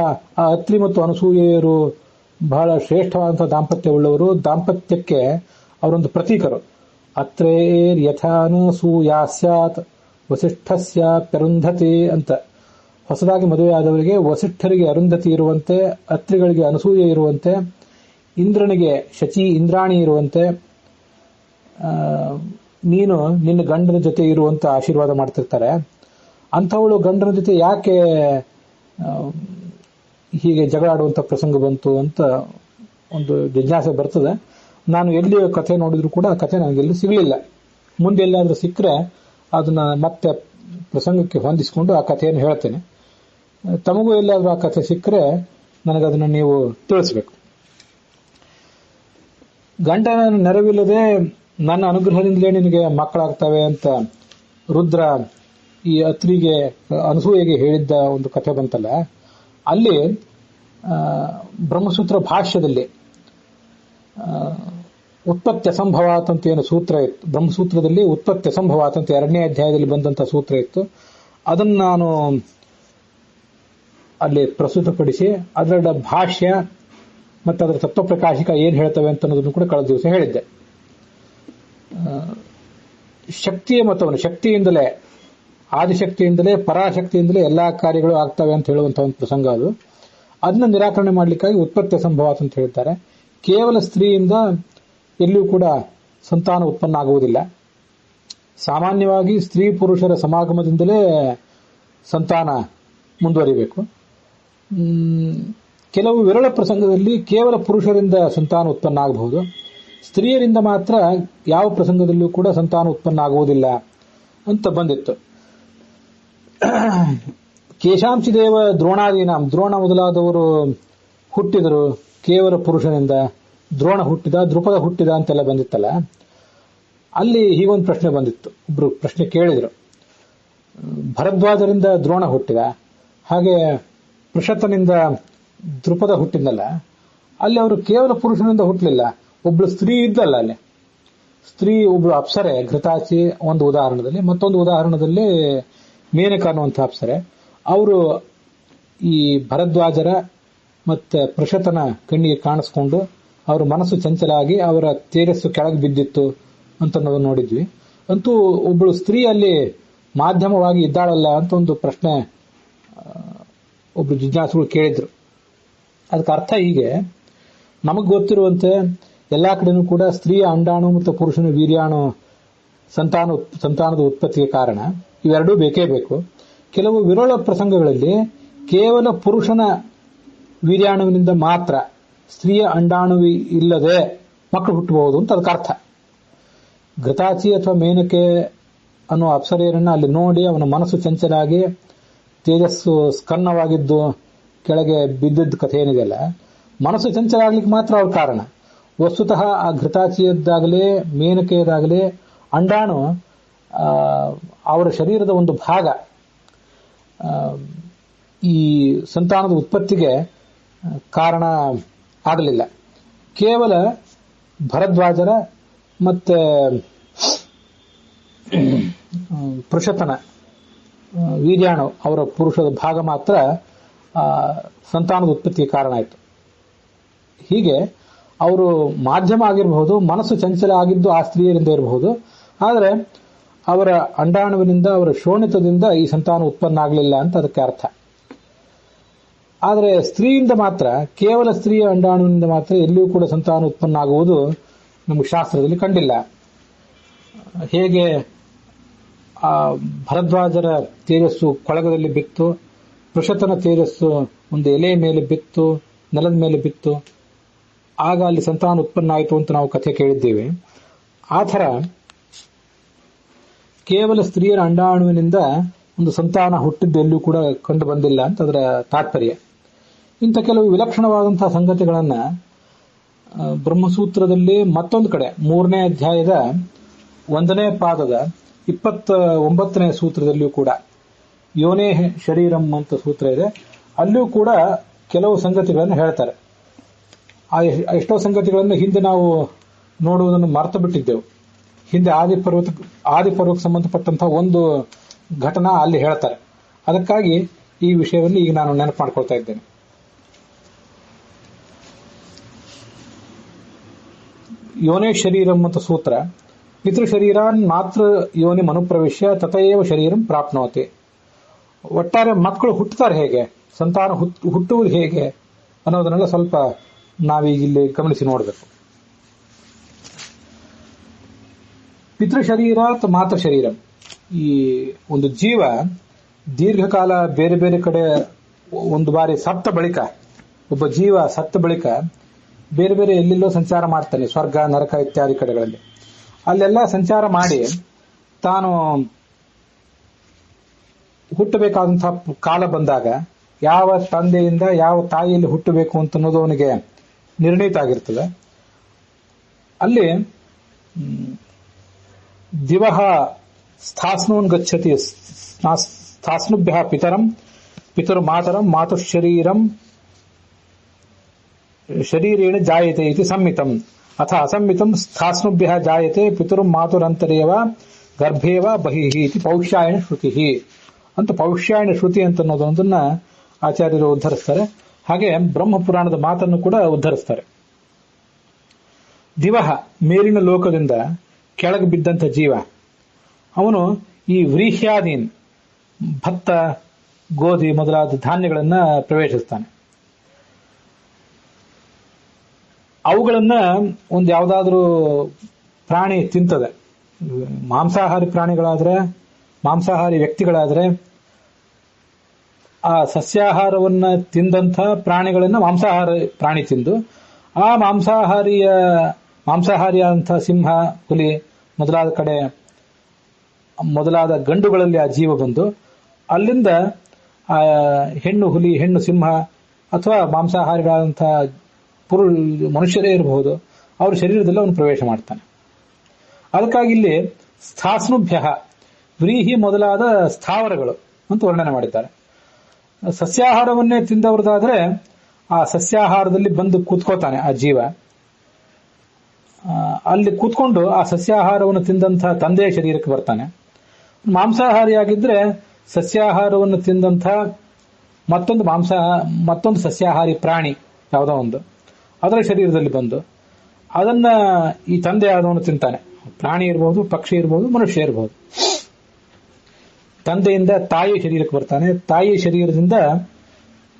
ಅತ್ರಿ ಮತ್ತು ಅನಸೂಯೆಯರು ಬಹಳ ಶ್ರೇಷ್ಠವಾದಂತಹ ದಾಂಪತ್ಯ ಉಳ್ಳವರು, ದಾಂಪತ್ಯಕ್ಕೆ ಅವರೊಂದು ಪ್ರತೀಕರು. ಅತ್ರೇರ್ ಯಥಾನಸೂಯಾ ಸ್ಯಾತ್ ವಸಿಷ್ಠಸ್ಯ ಅರುಂಧತಿ ಅಂತ. ಹೊಸದಾಗಿ ಮದುವೆಯಾದವರಿಗೆ ವಸಿಷ್ಠರಿಗೆ ಅರುಂಧತಿ ಇರುವಂತೆ, ಅತ್ರಿಗಳಿಗೆ ಅನಸೂಯೆ ಇರುವಂತೆ, ಇಂದ್ರನಿಗೆ ಶಚಿ ಇಂದ್ರಾಣಿ ಇರುವಂತೆ ನೀನು ನಿನ್ನ ಗಂಡನ ಜೊತೆ ಇರುವಂತ ಆಶೀರ್ವಾದ ಮಾಡ್ತಿರ್ತಾರೆ. ಅಂಥವಳು ಗಂಡನ ಜೊತೆ ಯಾಕೆ ಹೀಗೆ ಜಗಳಾಡುವಂತ ಪ್ರಸಂಗ ಬಂತು ಅಂತ ಒಂದು ಜಿಜ್ಞಾಸೆ ಬರ್ತದೆ. ನಾನು ಎಲ್ಲಿ ಕಥೆ ನೋಡಿದ್ರು ಕೂಡ ಆ ಕಥೆ ನನಗೆಲ್ಲೂ ಸಿಗಲಿಲ್ಲ. ಮುಂದೆ ಎಲ್ಲಾದ್ರೂ ಸಿಕ್ಕರೆ ಅದನ್ನ ಮತ್ತೆ ಪ್ರಸಂಗಕ್ಕೆ ಹೊಂದಿಸಿಕೊಂಡು ಆ ಕಥೆಯನ್ನು ಹೇಳ್ತೇನೆ. ತಮಗೂ ಎಲ್ಲಾದ್ರೂ ಆ ಕಥೆ ಸಿಕ್ಕರೆ ನನಗದನ್ನು ನೀವು ತಿಳಿಸ್ಬೇಕು. ಗಂಡನ ನೆರವಿಲ್ಲದೆ ನನ್ನ ಅನುಗ್ರಹದಿಂದಲೇ ನಿನಗೆ ಮಕ್ಕಳಾಗ್ತವೆ ಅಂತ ರುದ್ರ ಈ ಅತ್ರಿಗೆ ಅನಸೂಯೆಗೆ ಹೇಳಿದ್ದ ಒಂದು ಕಥೆ ಬಂತಲ್ಲ, ಅಲ್ಲಿ ಬ್ರಹ್ಮಸೂತ್ರ ಭಾಷ್ಯದಲ್ಲಿ ಉತ್ಪತ್ತಿ ಅಸಂಭವಾತ್ ಅಂತ ಏನು ಸೂತ್ರ ಇತ್ತು, ಬ್ರಹ್ಮಸೂತ್ರದಲ್ಲಿ ಉತ್ಪತ್ತಿ ಅಸಂಭವಾತ್ ಅಂತ 2ನೇ ಅಧ್ಯಾಯದಲ್ಲಿ ಬಂದಂತ ಸೂತ್ರ ಇತ್ತು. ಅದನ್ನು ನಾನು ಅಲ್ಲಿ ಪ್ರಸ್ತುತಪಡಿಸಿ ಅದರ ಭಾಷ್ಯ ಮತ್ತು ಅದರ ತತ್ವಪ್ರಕಾಶಿಕ ಏನ್ ಹೇಳ್ತವೆ ಅಂತ ಅನ್ನೋದನ್ನು ಕೂಡ ಕಳೆದ ದಿವಸ ಹೇಳಿದ್ದೆ. ಶಕ್ತಿಯ ಮತವನ್ನು, ಶಕ್ತಿಯಿಂದಲೇ, ಆದಿಶಕ್ತಿಯಿಂದಲೇ, ಪರಾಶಕ್ತಿಯಿಂದಲೇ ಎಲ್ಲಾ ಕಾರ್ಯಗಳು ಆಗ್ತವೆ ಅಂತ ಹೇಳುವಂತಹ ಒಂದು ಪ್ರಸಂಗ ಅದು. ಅದನ್ನ ನಿರಾಕರಣೆ ಮಾಡಲಿಕ್ಕಾಗಿ ಉತ್ಪತ್ತಿ ಸಂಭವಾತ್ ಅಂತ ಹೇಳ್ತಾರೆ. ಕೇವಲ ಸ್ತ್ರೀಯಿಂದ ಎಲ್ಲಿಯೂ ಕೂಡ ಸಂತಾನ ಉತ್ಪನ್ನ ಆಗುವುದಿಲ್ಲ. ಸಾಮಾನ್ಯವಾಗಿ ಸ್ತ್ರೀ ಪುರುಷರ ಸಮಾಗಮದಿಂದಲೇ ಸಂತಾನ ಮುಂದುವರಿಬೇಕು. ಕೆಲವು ವಿರಳ ಪ್ರಸಂಗದಲ್ಲಿ ಕೇವಲ ಪುರುಷರಿಂದ ಸಂತಾನ ಉತ್ಪನ್ನ ಆಗಬಹುದು. ಸ್ತ್ರೀಯರಿಂದ ಮಾತ್ರ ಯಾವ ಪ್ರಸಂಗದಲ್ಲೂ ಕೂಡ ಸಂತಾನ ಉತ್ಪನ್ನ ಆಗುವುದಿಲ್ಲ ಅಂತ ಬಂದಿತ್ತು. ಕೇಶಾಂಶಿದೇವ ದ್ರೋಣಾದೀನಾಂ, ದ್ರೋಣ ಮೊದಲಾದವರು ಹುಟ್ಟಿದರು ಕೇವಲ ಪುರುಷನಿಂದ. ದ್ರೋಣ ಹುಟ್ಟಿದ, ದೃಪದ ಹುಟ್ಟಿದ ಅಂತೆಲ್ಲ ಬಂದಿತ್ತಲ್ಲ. ಅಲ್ಲಿ ಹೀಗೊಂದು ಪ್ರಶ್ನೆ ಬಂದಿತ್ತು. ಒಬ್ರು ಪ್ರಶ್ನೆ ಕೇಳಿದ್ರು, ಭರದ್ವಾಜರಿಂದ ದ್ರೋಣ ಹುಟ್ಟಿದ, ಹಾಗೆ ಪೃಷತನಿಂದ ದೃಪದ ಹುಟ್ಟಿದ್ನಲ್ಲ, ಅಲ್ಲಿ ಅವರು ಕೇವಲ ಪುರುಷನಿಂದ ಹುಟ್ಟಲಿಲ್ಲ, ಒಬ್ಳು ಸ್ತ್ರೀ ಇದ್ದಲ್ಲ ಅಲ್ಲಿ. ಸ್ತ್ರೀ ಒಬ್ಳು ಅಪ್ಸರೆ ಘೃತಾಚಿ ಒಂದು ಉದಾಹರಣದಲ್ಲಿ, ಮತ್ತೊಂದು ಉದಾಹರಣದಲ್ಲಿ ಮೇನಕ ಅನ್ನುವಂಥ ಅಪ್ಸರೆ. ಅವರು ಈ ಭರದ್ವಾಜರ ಮತ್ತೆ ಪೃಷತನ ಕಣ್ಣಿಗೆ ಕಾಣಿಸ್ಕೊಂಡು ಅವರ ಮನಸ್ಸು ಚಂಚಲಾಗಿ ಅವರ ತೇಜಸ್ಸು ಕೆಳಗೆ ಬಿದ್ದಿತ್ತು ಅಂತ ನಾವು ನೋಡಿದ್ವಿ. ಅಂತೂ ಒಬ್ಬಳು ಸ್ತ್ರೀ ಅಲ್ಲಿ ಮಾಧ್ಯಮವಾಗಿ ಇದ್ದಾಳಲ್ಲ ಅಂತ ಒಂದು ಪ್ರಶ್ನೆ ಒಬ್ರು ಜಿಜ್ಞಾಸುಗಳು ಕೇಳಿದ್ರು. ಅದಕ್ಕೆ ಅರ್ಥ ಹೀಗೆ, ನಮಗ್ ಗೊತ್ತಿರುವಂತೆ ಎಲ್ಲಾ ಕಡೆನೂ ಕೂಡ ಸ್ತ್ರೀಯ ಅಂಡಾಣು ಮತ್ತು ಪುರುಷನ ವೀರ್ಯಾಣು ಸಂತಾನದ ಉತ್ಪತ್ತಿಗೆ ಕಾರಣ. ಇವೆರಡೂ ಬೇಕೇ ಬೇಕು. ಕೆಲವು ವಿರಳ ಪ್ರಸಂಗಗಳಲ್ಲಿ ಕೇವಲ ಪುರುಷನ ವೀರ್ಯಾಣುವಿನಿಂದ ಮಾತ್ರ, ಸ್ತ್ರೀಯ ಅಂಡಾಣು ಇಲ್ಲದೆ ಮಕ್ಕಳು ಹುಟ್ಟಬಹುದು ಅಂತ ಅದಕ್ಕೆ ಅರ್ಥ. ಘೃತಾಚಿ ಅಥವಾ ಮೇನಕೆ ಅನ್ನೋ ಅಪ್ಸರೆಯರನ್ನ ಅಲ್ಲಿ ನೋಡಿ ಅವನ ಮನಸ್ಸು ಚಂಚಲಾಗಿ ತೇಜಸ್ಸು ಸ್ಕನ್ನವಾಗಿದ್ದು ಕೆಳಗೆ ಬಿದ್ದಿದ್ದ ಕಥೆ ಏನಿದೆಯಲ್ಲ, ಮನಸ್ಸು ಚಂಚಲಾಗ್ಲಿಕ್ಕೆ ಮಾತ್ರ ಅವ್ರ ಕಾರಣ. ವಸ್ತುತಃ ಆ ಘೃತಾಚಿಯದ್ದಾಗಲಿ ಮೇನಕೆಯದಾಗಲಿ ಅಂಡಾಣು ಅವರ ಶರೀರದ ಒಂದು ಭಾಗ. ಈ ಸಂತಾನದ ಉತ್ಪತ್ತಿಗೆ ಕಾರಣ ಆಗಲಿಲ್ಲ. ಕೇವಲ ಭರದ್ವಾಜರ ಮತ್ತೆ ಪುರುಷತನ ವೀರ್ಯಾಣು ಅವರ ಪುರುಷದ ಭಾಗ ಮಾತ್ರ ಸಂತಾನದ ಉತ್ಪತ್ತಿಗೆ ಕಾರಣ ಆಯಿತು. ಹೀಗೆ ಅವರು ಮಾಧ್ಯಮ ಆಗಿರಬಹುದು, ಮನಸ್ಸು ಚಂಚಲ ಆಗಿದ್ದು ಆ ಸ್ತ್ರೀಯರಿಂದ ಇರಬಹುದು, ಆದರೆ ಅವರ ಅಂಡಾಣುವಿನಿಂದ, ಅವರ ಶೋಣಿತದಿಂದ ಈ ಸಂತಾನ ಉತ್ಪನ್ನ ಆಗಲಿಲ್ಲ ಅಂತ ಅದಕ್ಕೆ ಅರ್ಥ. ಆದರೆ ಸ್ತ್ರೀಯಿಂದ ಮಾತ್ರ, ಕೇವಲ ಸ್ತ್ರೀಯ ಅಂಡಾಣುವಿನಿಂದ ಮಾತ್ರ ಎಲ್ಲಿಯೂ ಕೂಡ ಸಂತಾನ ಉತ್ಪನ್ನ ಆಗುವುದು ನಮಗೆ ಶಾಸ್ತ್ರದಲ್ಲಿ ಕಂಡಿಲ್ಲ. ಹೇಗೆ ಆ ಭರದ್ವಾಜರ ತೇಜಸ್ಸು ಕೊಳಗದಲ್ಲಿ ಬಿತ್ತು, ಪುರುಷತನ ತೇಜಸ್ಸು ಒಂದು ಎಲೆಯ ಮೇಲೆ ಬಿತ್ತು, ನೆಲದ ಮೇಲೆ ಬಿತ್ತು, ಆಗ ಅಲ್ಲಿ ಸಂತಾನ ಉತ್ಪನ್ನ ಆಯಿತು ಅಂತ ನಾವು ಕಥೆ ಕೇಳಿದ್ದೇವೆ. ಆ ಥರ ಕೇವಲ ಸ್ತ್ರೀಯರ ಅಂಡಾಣುವಿನಿಂದ ಒಂದು ಸಂತಾನ ಹುಟ್ಟಿದ್ದು ಎಲ್ಲೂ ಕೂಡ ಕಂಡು ಬಂದಿಲ್ಲ ಅಂತ ಅದರ ತಾತ್ಪರ್ಯ. ಇಂಥ ಕೆಲವು ವಿಲಕ್ಷಣವಾದಂತಹ ಸಂಗತಿಗಳನ್ನು ಬ್ರಹ್ಮಸೂತ್ರದಲ್ಲಿ ಮತ್ತೊಂದು ಕಡೆ 3ನೇ ಅಧ್ಯಾಯದ 1ನೇ ಪಾದದ 29ನೇ ಸೂತ್ರದಲ್ಲಿಯೂ ಕೂಡ ಯೋನೇ ಶರೀರಂ ಅಂತ ಸೂತ್ರ ಇದೆ. ಅಲ್ಲಿಯೂ ಕೂಡ ಕೆಲವು ಸಂಗತಿಗಳನ್ನು ಹೇಳ್ತಾರೆ. ಆ ಎಷ್ಟೋ ಸಂಗತಿಗಳನ್ನು ಹಿಂದೆ ನಾವು ನೋಡುವುದನ್ನು ಮರೆತು ಬಿಟ್ಟಿದ್ದೆವು. ಹಿಂದೆ ಆದಿಪರ್ವಕ್ಕೆ ಸಂಬಂಧಪಟ್ಟಂತಹ ಒಂದು ಘಟನಾ ಅಲ್ಲಿ ಹೇಳ್ತಾರೆ. ಅದಕ್ಕಾಗಿ ಈ ವಿಷಯವನ್ನು ಈಗ ನಾನು ನೆನಪು ಮಾಡಿಕೊಳ್ತಾ ಇದ್ದೇನೆ. ಯೋನೇ ಶರೀರಂ ಅಂತ ಸೂತ್ರ. ಪಿತೃಶರೀರಾನ್ ಮಾತ್ರ ಯೋನಿ ಮನುಪ್ರವೇಶ್ಯ ತಥೈವ ಶರೀರಂ ಪ್ರಾಪ್ನೋತಿ. ಒಟ್ಟಾರೆ ಮಕ್ಕಳು ಹುಟ್ಟುತ್ತಾರೆ ಹೇಗೆ, ಸಂತಾನ ಹುಟ್ಟುವುದು ಹೇಗೆ ಅನ್ನೋದನ್ನೆಲ್ಲ ಸ್ವಲ್ಪ ನಾವೀಗ ಇಲ್ಲಿ ಗಮನಿಸಿ ನೋಡಬೇಕು. ಪಿತೃಶರೀರಾತ್ ಮಾತೃ ಶರೀರಂ. ಈ ಒಂದು ಜೀವ ದೀರ್ಘಕಾಲ ಬೇರೆ ಬೇರೆ ಕಡೆ ಒಂದು ಬಾರಿ ಸತ್ತ ಬಳಿಕ, ಒಬ್ಬ ಜೀವ ಸತ್ತ ಬಳಿಕ ಬೇರೆ ಬೇರೆ ಎಲ್ಲೆಲ್ಲೋ ಸಂಚಾರ ಮಾಡ್ತಾನೆ, ಸ್ವರ್ಗ ನರಕ ಇತ್ಯಾದಿ ಕಡೆಗಳಲ್ಲಿ. ಅಲ್ಲೆಲ್ಲ ಸಂಚಾರ ಮಾಡಿ ತಾನು ಹುಟ್ಟಬೇಕಾದಂತಹ ಕಾಲ ಬಂದಾಗ ಯಾವ ತಂದೆಯಿಂದ ಯಾವ ತಾಯಿಯಲ್ಲಿ ಹುಟ್ಟಬೇಕು ಅಂತ ಅನ್ನೋದು ಅವನಿಗೆ ನಿರ್ಣೀತ ಆಗಿರ್ತದೆ. ಅಲ್ಲಿ ದಿವಹ ಸ್ಥಾಸ್ನೂನ್ ಗಚ್ಚತಿ ಸ್ಥಾಸ್ನುಭ್ಯ ಪಿತರಂ ಪಿತೃ ಮಾತರಂ ಮಾತುಶರೀರಂ ಶರೀರೇಣ ಜಾಯತೆ ಇತಿ ಸಂಮಿತಂ ಅಥ ಅಸಂಮಿತಂ ಸ್ಥಾಸ್ನುಭ್ಯ ಜಾಯತೆ ಪಿತೃ ಮಾತುರಂತರೇವ ಗರ್ಭೇವ ಬಹಿಹಿ ಇತಿ ಪೌಷ್ಯಾಯಣ ಶ್ರುತಿ ಅಂತ. ಪೌಷ್ಯಾಯಣ ಶ್ರುತಿ ಅಂತ ಅನ್ನೋದೊಂದನ್ನ ಆಚಾರ್ಯರು ಉದ್ಧರಿಸ್ತಾರೆ. ಹಾಗೆ ಬ್ರಹ್ಮಪುರಾಣದ ಮಾತನ್ನು ಕೂಡ ಉದ್ಧರಿಸ್ತಾರೆ. ದಿವಹ ಮೇಲಿನ ಲೋಕದಿಂದ ಕೆಳಗೆ ಬಿದ್ದಂಥ ಜೀವ, ಅವನು ಈ ವ್ರೀಹ್ಯಾದೀನ್ ಭತ್ತ ಗೋಧಿ ಮೊದಲಾದ ಧಾನ್ಯಗಳನ್ನ ಪ್ರವೇಶಿಸ್ತಾನೆ. ಅವುಗಳನ್ನ ಒಂದು ಯಾವುದಾದ್ರೂ ಪ್ರಾಣಿ ತಿಂತದೆ. ಮಾಂಸಾಹಾರಿ ಪ್ರಾಣಿಗಳಾದ್ರೆ, ಮಾಂಸಾಹಾರಿ ವ್ಯಕ್ತಿಗಳಾದ್ರೆ ಆ ಸಸ್ಯಾಹಾರವನ್ನ ತಿಂದಂಥ ಪ್ರಾಣಿಗಳನ್ನ ಮಾಂಸಾಹಾರ ಪ್ರಾಣಿ ತಿಂದು ಆ ಮಾಂಸಾಹಾರಿಯಾದಂತಹ ಸಿಂಹ, ಹುಲಿ ಮೊದಲಾದ ಗಂಡುಗಳಲ್ಲಿ ಆ ಜೀವ ಬಂದು ಅಲ್ಲಿಂದ ಆ ಹೆಣ್ಣು ಹುಲಿ, ಹೆಣ್ಣು ಸಿಂಹ ಅಥವಾ ಮಾಂಸಾಹಾರಿಗಳಾದಂತಹ ಮನುಷ್ಯರೇ ಇರಬಹುದು, ಅವ್ರ ಶರೀರದಲ್ಲಿ ಅವನು ಪ್ರವೇಶ ಮಾಡ್ತಾನೆ. ಅದಕ್ಕಾಗಿ ಇಲ್ಲಿ ಸ್ಥಾಸ್ನುಭ್ಯ ವ್ರೀಹಿ ಮೊದಲಾದ ಸ್ಥಾವರಗಳು ಅಂತ ವರ್ಣನೆ ಮಾಡಿದ್ದಾರೆ. ಸಸ್ಯಾಹಾರವನ್ನೇ ತಿಂದವ್ರದಾದ್ರೆ ಆ ಸಸ್ಯಾಹಾರದಲ್ಲಿ ಬಂದು ಕೂತ್ಕೋತಾನೆ ಆ ಜೀವ. ಅಲ್ಲಿ ಕೂತ್ಕೊಂಡು ಆ ಸಸ್ಯಾಹಾರವನ್ನು ತಿಂದಂತಹ ತಂದೆಯ ಶರೀರಕ್ಕೆ ಬರ್ತಾನೆ. ಮಾಂಸಾಹಾರಿಯಾಗಿದ್ರೆ ಸಸ್ಯಾಹಾರವನ್ನು ತಿಂದಂಥ ಮತ್ತೊಂದು ಸಸ್ಯಾಹಾರಿ ಪ್ರಾಣಿ ಯಾವುದೋ ಒಂದು ಅದರ ಶರೀರದಲ್ಲಿ ಬಂದು ಅದನ್ನ ಈ ತಂದೆ ಆದವನು ತಿಂತಾನೆ. ಪ್ರಾಣಿ ಇರಬಹುದು, ಪಕ್ಷಿ ಇರಬಹುದು, ಮನುಷ್ಯ ಇರಬಹುದು. ತಂದೆಯಿಂದ ತಾಯಿಯ ಶರೀರಕ್ಕೆ ಬರ್ತಾನೆ. ತಾಯಿಯ ಶರೀರದಿಂದ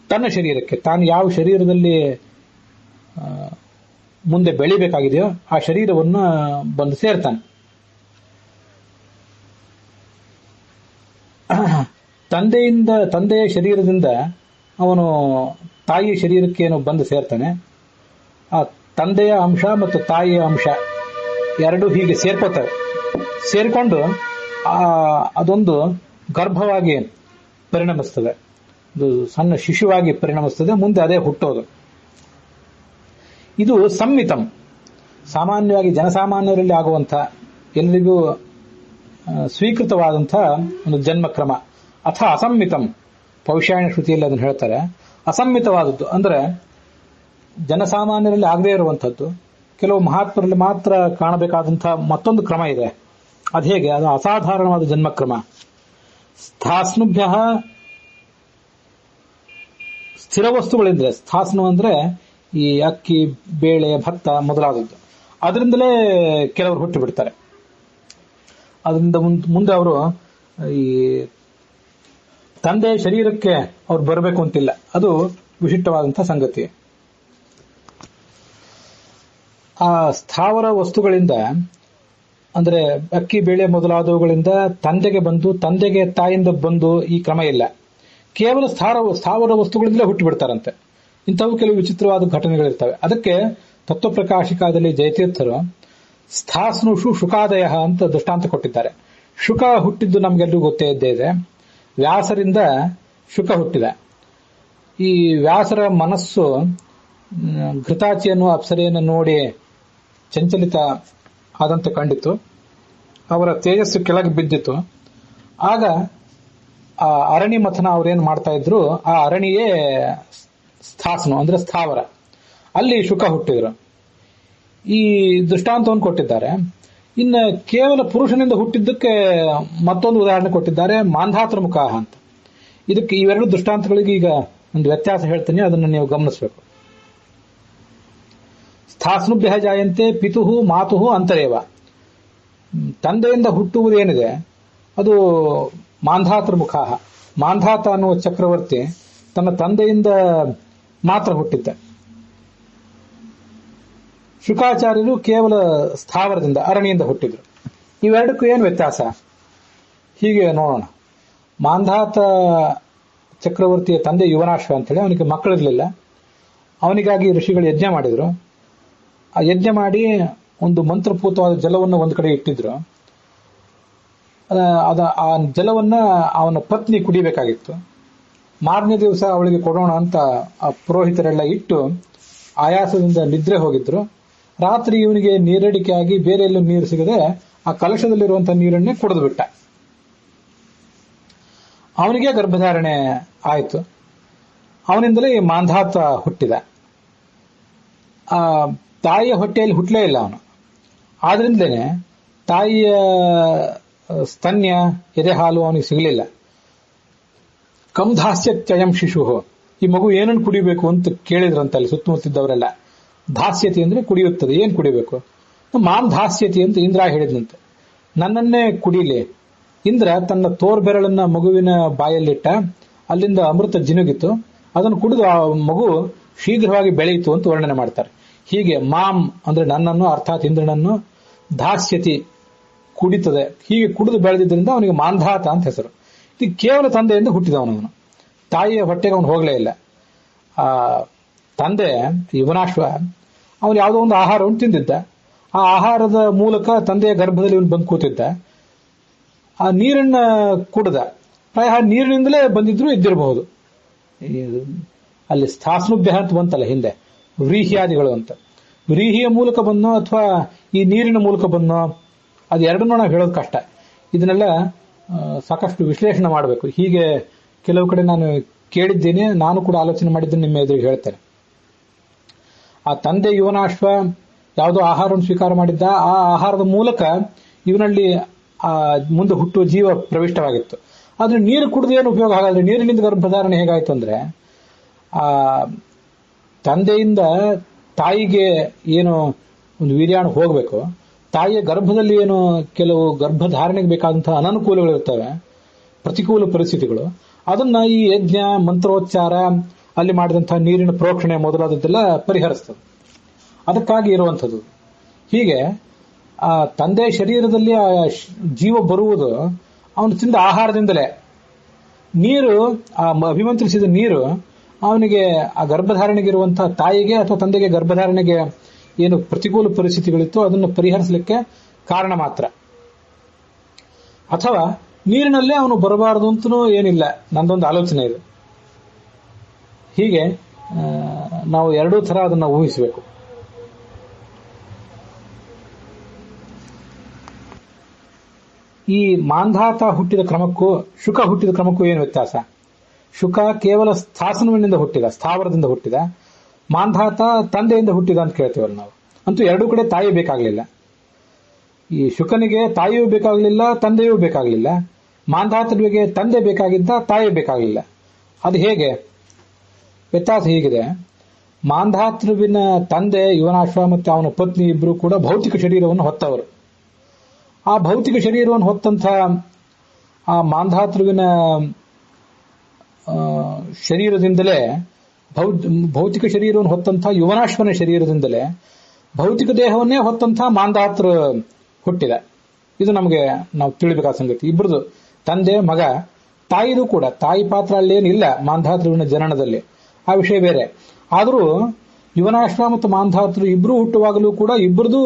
ತನ್ನ ಶರೀರಕ್ಕೆ, ತಾನು ಯಾವ ಶರೀರದಲ್ಲಿ ಮುಂದೆ ಬೆಳಿಬೇಕಾಗಿದೆಯೋ ಆ ಶರೀರವನ್ನು ಬಂದು ಸೇರ್ತಾನೆ. ತಂದೆಯ ಶರೀರದಿಂದ ಅವನು ತಾಯಿಯ ಶರೀರಕ್ಕೆ ಏನು ಬಂದು ಸೇರ್ತಾನೆ. ಆ ತಂದೆಯ ಅಂಶ ಮತ್ತು ತಾಯಿಯ ಅಂಶ ಎರಡು ಹೀಗೆ ಸೇರ್ಕೋತವೆ. ಸೇರ್ಕೊಂಡು ಅದೊಂದು ಗರ್ಭವಾಗಿ ಪರಿಣಮಿಸ್ತದೆ, ಒಂದು ಸಣ್ಣ ಶಿಶುವಾಗಿ ಪರಿಣಮಿಸ್ತದೆ. ಮುಂದೆ ಅದೇ ಹುಟ್ಟೋದು. ಇದು ಸಂಮಿತಂ, ಸಾಮಾನ್ಯವಾಗಿ ಜನಸಾಮಾನ್ಯರಲ್ಲಿ ಆಗುವಂಥ ಎಲ್ಲರಿಗೂ ಸ್ವೀಕೃತವಾದಂತಹ ಒಂದು ಜನ್ಮಕ್ರಮ. ಅಥ ಅಸಮ್ಮಿತಂ, ಪೌಷಾಯಣ ಶ್ರುತಿಯಲ್ಲಿ ಅದನ್ನು ಹೇಳ್ತಾರೆ. ಅಸಮ್ಮಿತವಾದದ್ದು ಅಂದ್ರೆ ಜನಸಾಮಾನ್ಯರಲ್ಲಿ ಆಗದೇ ಇರುವಂಥದ್ದು, ಕೆಲವು ಮಹಾತ್ಮರಲ್ಲಿ ಮಾತ್ರ ಕಾಣಬೇಕಾದಂತಹ ಮತ್ತೊಂದು ಕ್ರಮ ಇದೆ. ಅದು ಹೇಗೆ? ಅದು ಅಸಾಧಾರಣವಾದ ಜನ್ಮಕ್ರಮ. ಸ್ಥಾಸ್ನುಭ್ಯ, ಸ್ಥಿರ ವಸ್ತುಗಳಿಂದ, ಸ್ಥಾಸ್ನು ಅಂದ್ರೆ ಈ ಅಕ್ಕಿ, ಬೇಳೆ, ಭತ್ತ ಮೊದಲಾದದ್ದು, ಅದರಿಂದಲೇ ಕೆಲವರು ಹುಟ್ಟು ಬಿಡ್ತಾರೆ. ಅದರಿಂದ ಮುಂದೆ ಅವರು ಈ ತಂದೆ ಶರೀರಕ್ಕೆ ಅವ್ರು ಬರಬೇಕು ಅಂತಿಲ್ಲ. ಅದು ವಿಶಿಷ್ಟವಾದಂತಹ ಸಂಗತಿ. ಆ ಸ್ಥಾವರ ವಸ್ತುಗಳಿಂದ ಅಂದ್ರೆ ಅಕ್ಕಿ, ಬೇಳೆ ಮೊದಲಾದವುಗಳಿಂದ ತಂದೆಗೆ ಬಂದು, ತಂದೆಗೆ ತಾಯಿಯಿಂದ ಬಂದು ಈ ಕ್ರಮ ಇಲ್ಲ. ಕೇವಲ ಸ್ಥಾವರ ವಸ್ತುಗಳಿಂದಲೇ ಹುಟ್ಟು ಬಿಡ್ತಾರಂತೆ. ಇಂಥವು ಕೆಲವು ವಿಚಿತ್ರವಾದ ಘಟನೆಗಳಿರ್ತವೆ. ಅದಕ್ಕೆ ತತ್ವಪ್ರಕಾಶಿಕಾದಲ್ಲಿ ಜಯತೀರ್ಥರು ಸ್ಥಾಸ್ನುಷು ಶುಕಾದಯ ಅಂತ ದೃಷ್ಟಾಂತ ಕೊಟ್ಟಿದ್ದಾರೆ. ಶುಕ ಹುಟ್ಟಿದ್ದು ನಮ್ಗೆಲ್ಲರಿಗೂ ಗೊತ್ತೇ ಇದ್ದೇ ಇದೆ. ವ್ಯಾಸರಿಂದ ಶುಕ ಹುಟ್ಟಿದ. ಈ ವ್ಯಾಸರ ಮನಸ್ಸು ಘೃತಾಚಿಯನ್ನು, ಅಪ್ಸರೆಯನ್ನು ನೋಡಿ ಚಂಚಲಿತ ಆದಂತೆ ಕಂಡಿತು. ಅವರ ತೇಜಸ್ಸು ಕೆಳಗೆ ಬಿದ್ದಿತು. ಆಗ ಆ ಅರಣಿ ಮಥನ ಅವ್ರೇನು ಮಾಡ್ತಾ ಇದ್ರು, ಆ ಅರಣಿಯೇ ಸ್ಥಾಸ್ನು ಅಂದ್ರೆ ಸ್ಥಾವರ. ಅಲ್ಲಿ ಶುಕ ಹುಟ್ಟಿದ್ರು. ಈ ದೃಷ್ಟಾಂತವನ್ನು ಕೊಟ್ಟಿದ್ದಾರೆ. ಇನ್ನು ಕೇವಲ ಪುರುಷನಿಂದ ಹುಟ್ಟಿದ್ದಕ್ಕೆ ಮತ್ತೊಂದು ಉದಾಹರಣೆ ಕೊಟ್ಟಿದ್ದಾರೆ, ಮಾಂಧಾತ್ರ ಮುಖ ಅಂತ. ಇದಕ್ಕೆ ಇವೆರಡು ದೃಷ್ಟಾಂತಗಳಿಗೆ ಈಗ ಒಂದು ವ್ಯತ್ಯಾಸ ಹೇಳ್ತೀನಿ, ಅದನ್ನು ನೀವು ಗಮನಿಸಬೇಕು. ಸ್ಥಾಸ್ನುಭ್ಯ ಜಾಯಂತೆ ಪಿತುಹು ಮಾತುಹು ಅಂತರೇವ. ತಂದೆಯಿಂದ ಹುಟ್ಟುವುದೇನಿದೆ ಅದು ಮಾಂಧಾತ್ರ ಮುಖ. ಮಾಂಧಾತ ಅನ್ನುವ ಚಕ್ರವರ್ತಿ ತನ್ನ ತಂದೆಯಿಂದ ಮಾತ್ರ ಹುಟ್ಟಿದ್ದ. ಶುಕಾಚಾರ್ಯರು ಕೇವಲ ಸ್ಥಾವರದಿಂದ, ಅರಣಿಯಿಂದ ಹುಟ್ಟಿದ್ರು. ಇವೆರಡಕ್ಕೂ ಏನು ವ್ಯತ್ಯಾಸ? ಹೀಗೆ ನೋಡೋಣ. ಮಾಂಧಾತ ಚಕ್ರವರ್ತಿಯ ತಂದೆ ಯುವನಾಶ್ವ ಅಂತೇಳಿ, ಅವನಿಗೆ ಮಕ್ಕಳಿರಲಿಲ್ಲ. ಅವನಿಗಾಗಿ ಋಷಿಗಳು ಯಜ್ಞ ಮಾಡಿದ್ರು. ಆ ಯಜ್ಞ ಮಾಡಿ ಒಂದು ಮಂತ್ರಪೂತವಾದ ಜಲವನ್ನು ಒಂದು ಕಡೆ ಇಟ್ಟಿದ್ರು. ಆ ಜಲವನ್ನ ಅವನ ಪತ್ನಿ ಕುಡಿಬೇಕಾಗಿತ್ತು. ಮಾರನೇ ದಿವಸ ಅವಳಿಗೆ ಕೊಡೋಣ ಅಂತ ಆ ಪುರೋಹಿತರೆಲ್ಲ ಇಟ್ಟು ಆಯಾಸದಿಂದ ನಿದ್ರೆ ಹೋಗಿದ್ರು. ರಾತ್ರಿ ಇವನಿಗೆ ನೀರಡಿಕೆ ಆಗಿ ಬೇರೆ ಎಲ್ಲೂ ನೀರು ಸಿಗದೆ ಆ ಕಲಶದಲ್ಲಿರುವಂತಹ ನೀರನ್ನೇ ಕುಡಿದು ಬಿಟ್ಟ. ಅವನಿಗೆ ಗರ್ಭಧಾರಣೆ ಆಯಿತು. ಅವನಿಂದಲೇ ಮಾಂಧಾತ ಹುಟ್ಟಿದ. ಆ ತಾಯಿಯ ಹೊಟ್ಟೆಯಲ್ಲಿ ಹುಟ್ಟಲೇ ಇಲ್ಲ ಅವನು. ಆದ್ರಿಂದಲೇ ತಾಯಿಯ ಸ್ತನ್ಯ, ಎದೆ ಹಾಲು ಅವನಿಗೆ ಸಿಗಲಿಲ್ಲ. ಕಂಧಾಸ್ಯತ್ಯಯಂ ಶಿಶು, ಈ ಮಗು ಏನನ್ನು ಕುಡಿಬೇಕು ಅಂತ ಕೇಳಿದ್ರಂತಲ್ಲಿ ಸುತ್ತಮುತ್ತಿದ್ದವರೆಲ್ಲ. ಧಾಸ್ಯತಿ ಅಂದ್ರೆ ಕುಡಿಯುತ್ತದೆ. ಏನ್ ಕುಡಿಬೇಕು? ಮಾಂ ಧಾಸ್ಯತಿ ಅಂತ ಇಂದ್ರ ಹೇಳಿದ್ನಂತೆ. ನನ್ನನ್ನೇ ಕುಡಿಲಿ. ಇಂದ್ರ ತನ್ನ ತೋರ್ಬೆರಳನ್ನ ಮಗುವಿನ ಬಾಯಲ್ಲಿಟ್ಟ. ಅಲ್ಲಿಂದ ಅಮೃತ ಜಿನುಗಿತು. ಅದನ್ನು ಕುಡಿದು ಆ ಮಗು ಶೀಘ್ರವಾಗಿ ಬೆಳೆಯಿತು ಅಂತ ವರ್ಣನೆ ಮಾಡ್ತಾರೆ. ಹೀಗೆ ಮಾಂ ಅಂದ್ರೆ ನನ್ನನ್ನು, ಅರ್ಥಾತ್ ಇಂದ್ರನನ್ನು, ಧಾಸ್ಯತಿ ಕುಡಿತದೆ. ಹೀಗೆ ಕುಡಿದು ಬೆಳೆದಿದ್ದರಿಂದ ಅವನಿಗೆ ಮಾಂಧಾತ ಅಂತ ಹೆಸರು. ಇದು ಕೇವಲ ತಂದೆಯಿಂದ ಹುಟ್ಟಿದವನವನು. ತಾಯಿಯ ಹೊಟ್ಟೆಗೆ ಅವನು ಹೋಗಲೇ ಇಲ್ಲ. ಆ ತಂದೆ ಯುವನಾಶ್ವ ಅವನು ಯಾವುದೋ ಒಂದು ಆಹಾರವನ್ನು ತಿಂದಿದ್ದ. ಆ ಆಹಾರದ ಮೂಲಕ ತಂದೆಯ ಗರ್ಭದಲ್ಲಿ ಇವನು ಬಂದು ಕೂತಿದ್ದ. ಆ ನೀರನ್ನ ಕುಡಿದ. ಪ್ರಾಯ ನೀರಿನಿಂದಲೇ ಬಂದಿದ್ರು ಇದ್ದಿರಬಹುದು. ಅಲ್ಲಿ ಸ್ಥಾಸ್ನುಭ್ಯ ಅಂತ ಬಂತಲ್ಲ ಹಿಂದೆ, ವ್ರೀಹ್ಯಾದಿಗಳು ಅಂತ. ವ್ರೀಹಿಯ ಮೂಲಕ ಬಂದೋ ಅಥವಾ ಈ ನೀರಿನ ಮೂಲಕ ಬಂದೋ, ಅದು ಎರಡನ್ನೂ ನಾವು ಹೇಳೋದು ಕಷ್ಟ. ಇದನ್ನೆಲ್ಲ ಸಾಕಷ್ಟು ವಿಶ್ಲೇಷಣೆ ಮಾಡಬೇಕು. ಹೀಗೆ ಕೆಲವು ಕಡೆ ನಾನು ಕೇಳಿದ್ದೇನೆ, ನಾನು ಕೂಡ ಆಲೋಚನೆ ಮಾಡಿದ್ದೇನೆ, ನಿಮ್ಮ ಎದುರಿಗೆ ಹೇಳ್ತೇನೆ. ಆ ತಂದೆ ಯುವನಾಶ್ವ ಯಾವುದೋ ಆಹಾರವನ್ನು ಸ್ವೀಕಾರ ಮಾಡಿದ್ದ. ಆ ಆಹಾರದ ಮೂಲಕ ಇವನಲ್ಲಿ ಮುಂದೆ ಹುಟ್ಟುವ ಜೀವ ಪ್ರವಿಷ್ಟವಾಗಿತ್ತು. ಆದ್ರೆ ನೀರು ಕುಡಿದು ಏನು ಉಪಯೋಗ? ಹಾಗಾದ್ರೆ ನೀರಿನಿಂದ ಗರ್ಭಧಾರಣೆ ಹೇಗಾಯ್ತು ಅಂದ್ರೆ, ಆ ತಂದೆಯಿಂದ ತಾಯಿಗೆ ಏನು ಒಂದು ವೀರ್ಯಾಣು ಹೋಗಬೇಕು, ತಾಯಿಯ ಗರ್ಭದಲ್ಲಿ ಏನು ಕೆಲವು ಗರ್ಭಧಾರಣೆಗೆ ಬೇಕಾದಂತಹ ಅನನುಕೂಲಗಳಿರ್ತವೆ, ಪ್ರತಿಕೂಲ ಪರಿಸ್ಥಿತಿಗಳು, ಅದನ್ನ ಈ ಯಜ್ಞ, ಮಂತ್ರೋಚ್ಚಾರ, ಅಲ್ಲಿ ಮಾಡಿದಂತಹ ನೀರಿನ ಪ್ರೋಕ್ಷಣೆ ಮೊದಲಾದದ್ದೆಲ್ಲ ಪರಿಹರಿಸ್ತದೆ. ಅದಕ್ಕಾಗಿ ಇರುವಂಥದ್ದು. ಹೀಗೆ ಆ ತಂದೆ ಶರೀರದಲ್ಲಿ ಆ ಜೀವ ಬರುವುದು ಅವನು ತಿಂದ ಆಹಾರದಿಂದಲೇ. ನೀರು, ಆ ಅಭಿಮಂತ್ರಿಸಿದ ನೀರು ಅವನಿಗೆ ಆ ಗರ್ಭಧಾರಣೆಗಿರುವಂತಹ ತಾಯಿಗೆ ಅಥವಾ ತಂದೆಗೆ ಗರ್ಭಧಾರಣೆಗೆ ಏನು ಪ್ರತಿಕೂಲ ಪರಿಸ್ಥಿತಿಗಳಿತ್ತು ಅದನ್ನು ಪರಿಹರಿಸಲಿಕ್ಕೆ ಕಾರಣ ಮಾತ್ರ. ಅಥವಾ ನೀರಿನಲ್ಲೇ ಅವನು ಬರಬಾರದು ಅಂತನೂ ಏನಿಲ್ಲ, ನಂದೊಂದು ಆಲೋಚನೆ ಇದೆ. ಹೀಗೆ ನಾವು ಎರಡೂ ತರ ಅದನ್ನು ಊಹಿಸಬೇಕು. ಈ ಮಾಂಧಾತ ಹುಟ್ಟಿದ ಕ್ರಮಕ್ಕೂ ಶುಕ ಹುಟ್ಟಿದ ಕ್ರಮಕ್ಕೂ ಏನು ವ್ಯತ್ಯಾಸ? ಶುಕ ಕೇವಲ ಸ್ಥಾಸನವಿನಿಂದ ಹುಟ್ಟಿದ, ಸ್ಥಾವರದಿಂದ ಹುಟ್ಟಿದ. ಮಾಂಧಾತ ತಂದೆಯಿಂದ ಹುಟ್ಟಿದ ಅಂತ ಕೇಳ್ತೀವಲ್ಲ ನಾವು. ಅಂತೂ ಎರಡೂ ಕಡೆ ತಾಯಿ ಬೇಕಾಗಲಿಲ್ಲ. ಈ ಶುಕನಿಗೆ ತಾಯಿಯೂ ಬೇಕಾಗಲಿಲ್ಲ, ತಂದೆಯೂ ಬೇಕಾಗಲಿಲ್ಲ. ಮಾಂಧಾತನಿಗೆ ತಂದೆ ಬೇಕಾಗಿದ್ದ, ತಾಯಿ ಬೇಕಾಗಲಿಲ್ಲ. ಅದು ಹೇಗೆ? ವ್ಯತ್ಯಾಸ ಹೀಗಿದೆ. ಮಾಂಧಾತೃವಿನ ತಂದೆ ಯುವನಾಶ್ವ ಮತ್ತು ಅವನ ಪತ್ನಿ ಇಬ್ಬರು ಕೂಡ ಭೌತಿಕ ಶರೀರವನ್ನು ಹೊತ್ತವರು. ಆ ಭೌತಿಕ ಶರೀರವನ್ನು ಹೊತ್ತಂಥ ಆ ಮಾಂಧಾತೃವಿನ ಶರೀರದಿಂದಲೇ, ಭೌತಿಕ ಶರೀರವನ್ನು ಹೊತ್ತಂಥ ಯುವನಾಶ್ವನ ಶರೀರದಿಂದಲೇ ಭೌತಿಕ ದೇಹವನ್ನೇ ಹೊತ್ತಂಥ ಮಾಂಧಾತೃ ಹುಟ್ಟಿದ. ಇದು ನಮಗೆ ನಾವು ತಿಳಿಬೇಕಾದ ಸಂಗತಿ. ಇಬ್ಬರದು ತಂದೆ ಮಗ. ತಾಯಿದು ಕೂಡ ತಾಯಿ ಪಾತ್ರ ಅಲ್ಲೇನಿಲ್ಲ ಮಾಂಧಾತೃವಿನ ಜನನದಲ್ಲಿ, ಆ ವಿಷಯ ಬೇರೆ. ಆದರೂ ಯುವನಾಶ್ವ ಮತ್ತು ಮಾಂಧಾತೃ ಇಬ್ಬರು ಹುಟ್ಟುವಾಗಲೂ ಕೂಡ ಇಬ್ಬರದು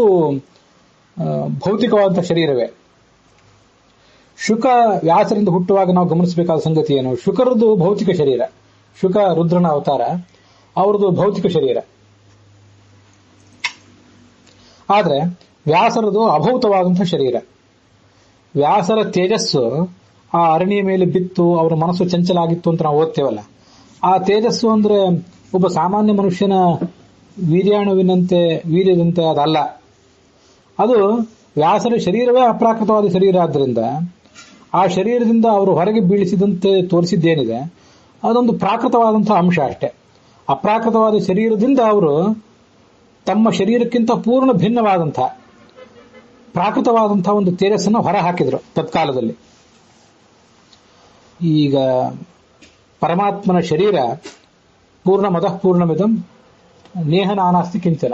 ಭೌತಿಕವಾದಂಥ ಶರೀರವೇ. ಶುಕ ವ್ಯಾಸರಿಂದ ಹುಟ್ಟುವಾಗ ನಾವು ಗಮನಿಸಬೇಕಾದ ಸಂಗತಿ ಏನು? ಶುಕರದ್ದು ಭೌತಿಕ ಶರೀರ, ಶುಕ ರುದ್ರನ ಅವತಾರ, ಅವರದು ಭೌತಿಕ ಶರೀರ. ಆದ್ರೆ ವ್ಯಾಸರದು ಅಭೌತವಾದಂಥ ಶರೀರ. ವ್ಯಾಸರ ತೇಜಸ್ಸು ಆ ಅರಣಿಯ ಮೇಲೆ ಬಿತ್ತು, ಅವರ ಮನಸ್ಸು ಚಂಚಲ ಆಗಿತ್ತು ಅಂತ ನಾವು ಓದ್ತೇವಲ್ಲ. ಆ ತೇಜಸ್ಸು ಅಂದ್ರೆ ಒಬ್ಬ ಸಾಮಾನ್ಯ ಮನುಷ್ಯನ ವೀರ್ಯದಂತೆ ಅದಲ್ಲ. ಅದು ವ್ಯಾಸರ ಶರೀರವೇ ಅಪ್ರಾಕೃತವಾದ ಶರೀರ. ಆದ್ದರಿಂದ ಆ ಶರೀರದಿಂದ ಅವರು ಹೊರಗೆ ಬೀಳಿಸಿದಂತೆ ತೋರಿಸಿದ್ದೇನಿದೆ ಅದೊಂದು ಪ್ರಾಕೃತವಾದಂತಹ ಅಂಶ ಅಷ್ಟೇ. ಅಪ್ರಾಕೃತವಾದ ಶರೀರದಿಂದ ಅವರು ತಮ್ಮ ಶರೀರಕ್ಕಿಂತ ಪೂರ್ಣ ಭಿನ್ನವಾದಂತಹ ಪ್ರಾಕೃತವಾದಂತಹ ಒಂದು ತೇಜಸ್ಸನ್ನು ಹೊರ ಹಾಕಿದ್ರು ತತ್ಕಾಲದಲ್ಲಿ. ಈಗ ಪರಮಾತ್ಮನ ಶರೀರ ಪೂರ್ಣ ಮದಃ ಪೂರ್ಣಮಿದಂ ನೇಹ ನಾನಾಸ್ತಿ ಕಿಂಚನ.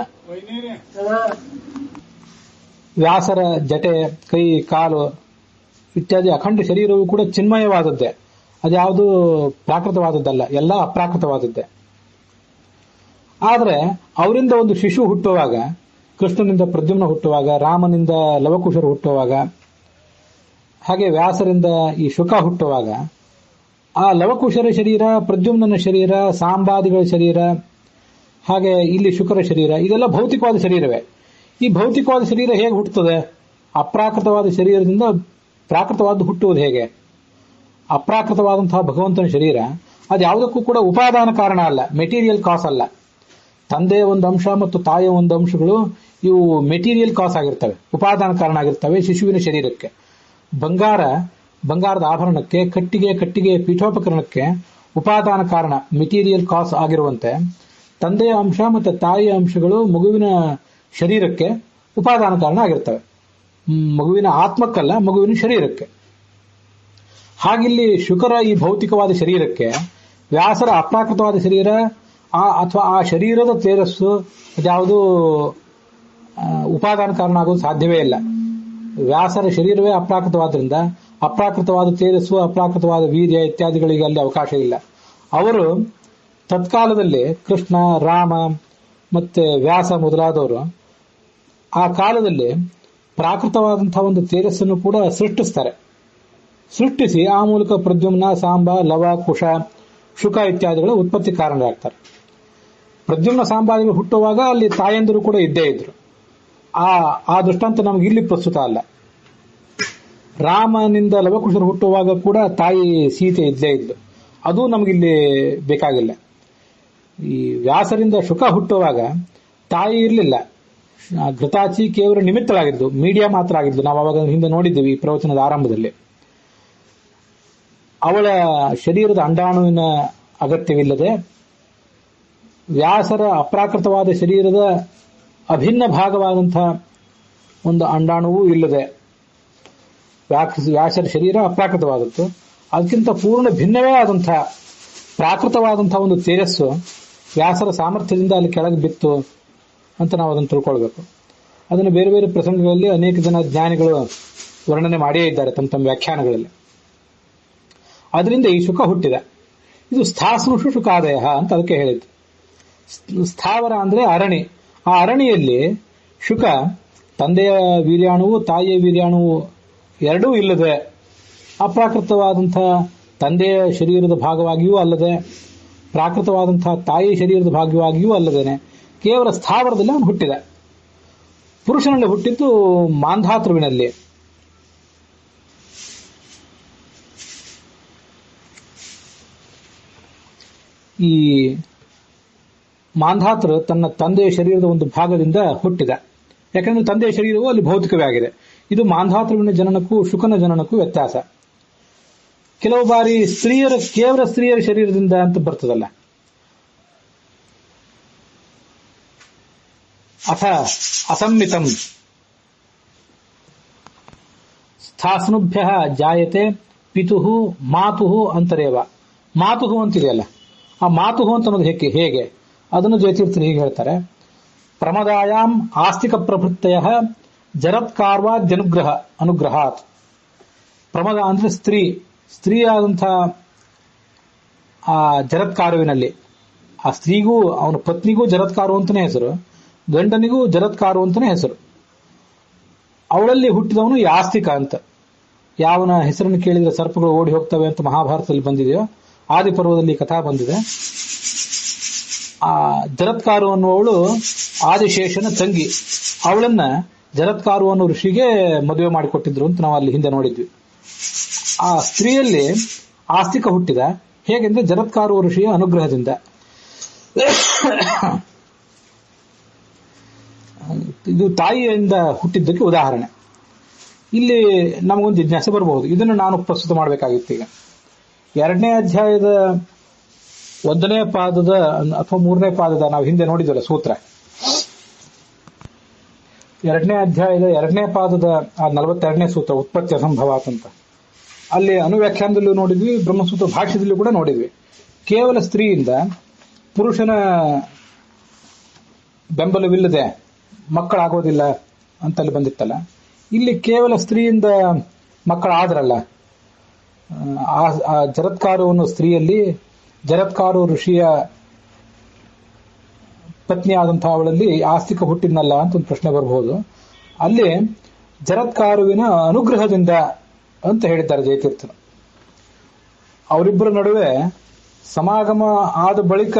ವ್ಯಾಸರ ಜಟೆ, ಕೈ, ಕಾಲು ಇತ್ಯಾದಿ ಅಖಂಡ ಶರೀರವು ಕೂಡ ಚಿನ್ಮಯವಾದದ್ದೇ. ಅದ್ಯಾವುದು ಪ್ರಾಕೃತವಾದದ್ದಲ್ಲ, ಎಲ್ಲ ಅಪ್ರಾಕೃತವಾದದ್ದೇ. ಆದರೆ ಅವರಿಂದ ಒಂದು ಶಿಶು ಹುಟ್ಟುವಾಗ, ಕೃಷ್ಣನಿಂದ ಪ್ರದ್ಯುಮ್ನ ಹುಟ್ಟುವಾಗ, ರಾಮನಿಂದ ಲವಕುಶರು ಹುಟ್ಟುವಾಗ, ಹಾಗೆ ವ್ಯಾಸರಿಂದ ಈ ಶುಕ ಹುಟ್ಟುವಾಗ, ಆ ಲವಕುಶರ ಶರೀರ, ಪ್ರದ್ಯುಮ್ನ ಶರೀರ, ಸಾಂಬಾದಿಗಳ ಶರೀರ, ಹಾಗೆ ಇಲ್ಲಿ ಶುಕರ ಶರೀರ, ಇದೆಲ್ಲ ಭೌತಿಕವಾದ ಶರೀರವೇ. ಈ ಭೌತಿಕವಾದ ಶರೀರ ಹೇಗೆ ಹುಟ್ಟುತ್ತದೆ? ಅಪ್ರಾಕೃತವಾದ ಶರೀರದಿಂದ ಪ್ರಾಕೃತವಾದ ಹುಟ್ಟುವುದು ಹೇಗೆ? ಅಪ್ರಾಕೃತವಾದಂತಹ ಭಗವಂತನ ಶರೀರ ಅದು ಯಾವುದಕ್ಕೂ ಕೂಡ ಉಪಾದಾನ ಕಾರಣ ಅಲ್ಲ, ಮೆಟೀರಿಯಲ್ ಕಾಸ್ ಅಲ್ಲ. ತಂದೆಯ ಒಂದು ಅಂಶ ಮತ್ತು ತಾಯಿಯ ಒಂದು ಅಂಶಗಳು ಇವು ಮೆಟೀರಿಯಲ್ ಕಾಸ್ ಆಗಿರ್ತವೆ, ಉಪಾದಾನ ಕಾರಣ ಆಗಿರ್ತವೆ ಶಿಶುವಿನ ಶರೀರಕ್ಕೆ. ಬಂಗಾರದ ಆಭರಣಕ್ಕೆ, ಕಟ್ಟಿಗೆ ಪೀಠೋಪಕರಣಕ್ಕೆ ಉಪಾದಾನ ಕಾರಣ ಮೆಟೀರಿಯಲ್ ಕಾಸ್ ಆಗಿರುವಂತೆ ತಂದೆಯ ಅಂಶ ಮತ್ತು ತಾಯಿಯ ಅಂಶಗಳು ಮಗುವಿನ ಶರೀರಕ್ಕೆ ಉಪಾದಾನ ಕಾರಣ ಆಗಿರ್ತವೆ. ಮಗುವಿನ ಆತ್ಮಕ್ಕಲ್ಲ, ಮಗುವಿನ ಶರೀರಕ್ಕೆ. ಹಾಗಿಲ್ಲಿ ಶುಕರ ಈ ಭೌತಿಕವಾದ ಶರೀರಕ್ಕೆ ವ್ಯಾಸರ ಅಪ್ರಾಕೃತವಾದ ಶರೀರ ಅಥವಾ ಆ ಶರೀರದ ತೇಜಸ್ಸು ಅದ್ಯಾವುದು ಉಪಾದಾನ ಕಾರಣ ಆಗೋದು ಸಾಧ್ಯವೇ ಇಲ್ಲ. ವ್ಯಾಸರ ಶರೀರವೇ ಅಪ್ರಾಕೃತವಾದ್ರಿಂದ ಅಪ್ರಾಕೃತವಾದ ತೇಜಸ್ಸು, ಅಪ್ರಾಕೃತವಾದ ವೀರ್ಯ ಇತ್ಯಾದಿಗಳಿಗೆ ಅಲ್ಲಿ ಅವಕಾಶ ಇಲ್ಲ. ಅವರು ತತ್ಕಾಲದಲ್ಲಿ ಕೃಷ್ಣ, ರಾಮ ಮತ್ತೆ ವ್ಯಾಸ ಮೊದಲಾದವರು ಆ ಕಾಲದಲ್ಲಿ ಪ್ರಾಕೃತವಾದಂತಹ ಒಂದು ತೇಜಸ್ಸನ್ನು ಕೂಡ ಸೃಷ್ಟಿಸಿ ಆ ಮೂಲಕ ಪ್ರದ್ಯುಮ್ನ, ಸಾಂಬ, ಲವ, ಕುಶ, ಶುಕ ಇತ್ಯಾದಿಗಳ ಉತ್ಪತ್ತಿ ಕಾರಣರಾಗ್ತಾರೆ. ಪ್ರದ್ಯುಮ್ನ ಸಾಂಬಾದಿಗಳು ಹುಟ್ಟುವಾಗ ಅಲ್ಲಿ ತಾಯಂದಿರು ಕೂಡ ಇದ್ದೇ ಇದ್ರು. ಆ ದೃಷ್ಟಾಂತ ನಮ್ಗೆ ಇಲ್ಲಿ ಪ್ರಸ್ತುತ ಅಲ್ಲ. ರಾಮನಿಂದ ಲವಕುಶರು ಹುಟ್ಟುವಾಗ ಕೂಡ ತಾಯಿ ಸೀತೆ ಇದ್ದೇ ಇದ್ಲು, ಅದು ನಮಗಿಲ್ಲಿ ಬೇಕಾಗಿಲ್ಲ. ಈ ವ್ಯಾಸರಿಂದ ಶುಕ ಹುಟ್ಟುವಾಗ ತಾಯಿ ಇರಲಿಲ್ಲ, ಘೃತಾಚಿ ಕೇವಲ ನಿಮಿತ್ತರಾಗಿದ್ದು, ಮೀಡಿಯಾ ಮಾತ್ರ ಆಗಿದ್ದು. ನಾವು ಅವಾಗ ಹಿಂದೆ ನೋಡಿದ್ದೀವಿ ಈ ಪ್ರವಚನದ ಆರಂಭದಲ್ಲಿ. ಅವಳ ಶರೀರದ ಅಂಡಾಣುವಿನ ಅಗತ್ಯವಿಲ್ಲದೆ ವ್ಯಾಸರ ಅಪ್ರಾಕೃತವಾದ ಶರೀರದ ಅಭಿನ್ನ ಭಾಗವಾದಂತಹ ಒಂದು ಅಂಡಾಣುವೂ ಇಲ್ಲದೆ ವ್ಯಾಸರ ಶರೀರ ಅಪ್ರಾಕೃತವಾದದ್ದು. ಅದಕ್ಕಿಂತ ಪೂರ್ಣ ಭಿನ್ನವೇ ಆದಂತಹ ಪ್ರಾಕೃತವಾದಂತಹ ಒಂದು ತೇಜಸ್ಸು ವ್ಯಾಸರ ಸಾಮರ್ಥ್ಯದಿಂದ ಅಲ್ಲಿ ಕೆಳಗೆ ಬಿತ್ತು ಅಂತ ನಾವು ಅದನ್ನು ತಿಳ್ಕೊಳ್ಬೇಕು. ಅದನ್ನು ಬೇರೆ ಬೇರೆ ಪ್ರಸಂಗಗಳಲ್ಲಿ ಅನೇಕ ಜನ ಜ್ಞಾನಿಗಳು ವರ್ಣನೆ ಮಾಡಿಯೇ ಇದ್ದಾರೆ ತಮ್ಮ ವ್ಯಾಖ್ಯಾನಗಳಲ್ಲಿ. ಅದರಿಂದ ಈ ಶುಕ ಹುಟ್ಟಿದ. ಇದು ಸ್ಥಾಸ್ನುಷು ಶುಕಾದಯ ಅಂತ ಅದಕ್ಕೆ ಹೇಳಿದ್ದು. ಸ್ಥಾವರ ಅಂದ್ರೆ ಅರಣಿ. ಆ ಅರಣಿಯಲ್ಲಿ ಶುಕ ತಂದೆಯ ವೀರ್ಯಾಣುವು, ತಾಯಿಯ ವೀರ್ಯಾಣುವು ಎರಡೂ ಇಲ್ಲದೆ, ಅಪ್ರಾಕೃತವಾದಂತಹ ತಂದೆಯ ಶರೀರದ ಭಾಗವಾಗಿಯೂ ಅಲ್ಲದೆ, ಪ್ರಾಕೃತವಾದಂತಹ ತಾಯಿಯ ಶರೀರದ ಭಾಗವಾಗಿಯೂ ಅಲ್ಲದೇನೆ ಕೇವಲ ಸ್ಥಾವರದಲ್ಲಿ ಅವನು ಹುಟ್ಟಿದ. ಪುರುಷನಲ್ಲಿ ಹುಟ್ಟಿದ್ದು ಮಾಂಧಾತೃವಿನಲ್ಲಿ. ಈ ಮಾಂಧಾತೃ ತನ್ನ ತಂದೆಯ ಶರೀರದ ಒಂದು ಭಾಗದಿಂದ ಹುಟ್ಟಿದ. ಯಾಕಂದ್ರೆ ತಂದೆಯ ಶರೀರವು ಅಲ್ಲಿ ಭೌತಿಕವೇ ಆಗಿದೆ. ಇದು ಮಾಂಧಾತೃವಿನ ಜನನಕ್ಕೂ ಶುಕನ ಜನನಕ್ಕೂ ವ್ಯತ್ಯಾಸ. ಕೆಲವು ಬಾರಿ ಕೇವಲ ಸ್ತ್ರೀಯರ ಶರೀರದಿಂದ ಅಂತ ಬರ್ತದಲ್ಲ. ಅಥ ಅಸಮ್ಮಿತಂ ಸ್ಥಾಸ್ನುಭ್ಯ ಜಾಯತೆ ಪಿತುಹು ಮಾತುಹು ಅಂತರೇವ. ಮಾತುಹು ಅಂತಿದೆಯಲ್ಲ, ಆ ಮಾತುಹು ಅಂತ ಅನ್ನೋದು ಹೇಗೆ ಅದನ್ನು ಜಯತೀರ್ಥರು ಹೀಗೆ ಹೇಳ್ತಾರೆ. ಪ್ರಮದಾಯಾಂ ಆಸ್ತಿಕ ಪ್ರವೃತ್ತಯ ಅನುಗ್ರಹಾತ್. ಪ್ರಮದ ಅಂದ್ರೆ ಸ್ತ್ರೀಯಾದಂಥ ಆ ಜರತ್ಕಾರುವಿನಲ್ಲಿ, ಆ ಸ್ತ್ರೀಗೂ ಅವನ ಪತ್ನಿಗೂ ಜರತ್ಕಾರು ಅಂತಾನೆ ಹೆಸರು, ಗಂಡನಿಗೂ ಜರತ್ಕಾರು ಅಂತಾನೆ ಹೆಸರು. ಅವಳಲ್ಲಿ ಹುಟ್ಟಿದವನು ಯಾಸ್ತಿಕ ಅಂತ. ಯಾವನ ಹೆಸರನ್ನು ಕೇಳಿದ್ರೆ ಸರ್ಪಗಳು ಓಡಿ ಹೋಗ್ತವೆ ಅಂತ ಮಹಾಭಾರತದಲ್ಲಿ ಬಂದಿದೆಯೋ, ಆದಿಪರ್ವದಲ್ಲಿ ಕಥಾ ಬಂದಿದೆ. ಆ ಜರತ್ಕಾರು ಅನ್ನುವವಳು ಆದಿಶೇಷನ ತಂಗಿ. ಅವಳನ್ನ ಜರತ್ಕಾರು ಅನ್ನೋ ಋಷಿಗೆ ಮದುವೆ ಮಾಡಿಕೊಟ್ಟಿದ್ರು ಅಂತ ನಾವು ಅಲ್ಲಿ ಹಿಂದೆ ನೋಡಿದ್ವಿ. ಆ ಸ್ತ್ರೀಯಲ್ಲಿ ಆಸ್ತಿಕ ಹುಟ್ಟಿದ. ಹೇಗೆಂದ್ರೆ ಜರತ್ಕಾರು ಋಷಿಯ ಅನುಗ್ರಹದಿಂದ. ಇದು ತಾಯಿಯಿಂದ ಹುಟ್ಟಿದ್ದಕ್ಕೆ ಉದಾಹರಣೆ. ಇಲ್ಲಿ ನಮಗೊಂದು ಜಿಜ್ಞಾಸೆ ಬರಬಹುದು. ಇದನ್ನು ನಾನು ಪ್ರಸ್ತುತ ಮಾಡಬೇಕಾಗಿತ್ತು. ಈಗ 2ನೇ ಅಧ್ಯಾಯದ 1ನೇ ಪಾದದ ಅಥವಾ 3ನೇ ಪಾದದ ನಾವು ಹಿಂದೆ ನೋಡಿದ್ವಲ್ಲ ಸೂತ್ರ, 2ನೇ ಅಧ್ಯಾಯದ 2ನೇ ಪಾದದ 42ನೇ ಸೂತ್ರ ಉತ್ಪತ್ತಿ ಅಸಂಭವಾತ್ ಅಂತ. ಅಲ್ಲಿ ಅನುವ್ಯಾಖ್ಯಾನದಲ್ಲೂ ನೋಡಿದ್ವಿ, ಬ್ರಹ್ಮಸೂತ್ರ ಭಾಷ್ಯದಲ್ಲೂ ಕೂಡ ನೋಡಿದ್ವಿ. ಕೇವಲ ಸ್ತ್ರೀಯಿಂದ ಪುರುಷನ ಬೆಂಬಲವಿಲ್ಲದೆ ಮಕ್ಕಳಾಗೋದಿಲ್ಲ ಅಂತಲ್ಲಿ ಬಂದಿತ್ತಲ್ಲ. ಇಲ್ಲಿ ಕೇವಲ ಸ್ತ್ರೀಯಿಂದ ಮಕ್ಕಳಾದ್ರಲ್ಲ. ಆ ಜರತ್ಕಾರು ಅನ್ನೋ ಸ್ತ್ರೀಯಲ್ಲಿ ಜರತ್ಕಾರು ಋಷಿಯ ಪತ್ನಿ ಆದಂತಹ ಅವಳಲ್ಲಿ ಆಸ್ತಿಕ ಹುಟ್ಟಿದ್ನಲ್ಲ ಅಂತ ಒಂದು ಪ್ರಶ್ನೆ ಬರಬಹುದು. ಅಲ್ಲಿ ಜರತ್ಕಾರುವಿನ ಅನುಗ್ರಹದಿಂದ ಅಂತ ಹೇಳಿದ್ದಾರೆ ಜಯತೀರ್ಥರು. ಅವರಿಬ್ಬರ ನಡುವೆ ಸಮಾಗಮ ಆದ ಬಳಿಕ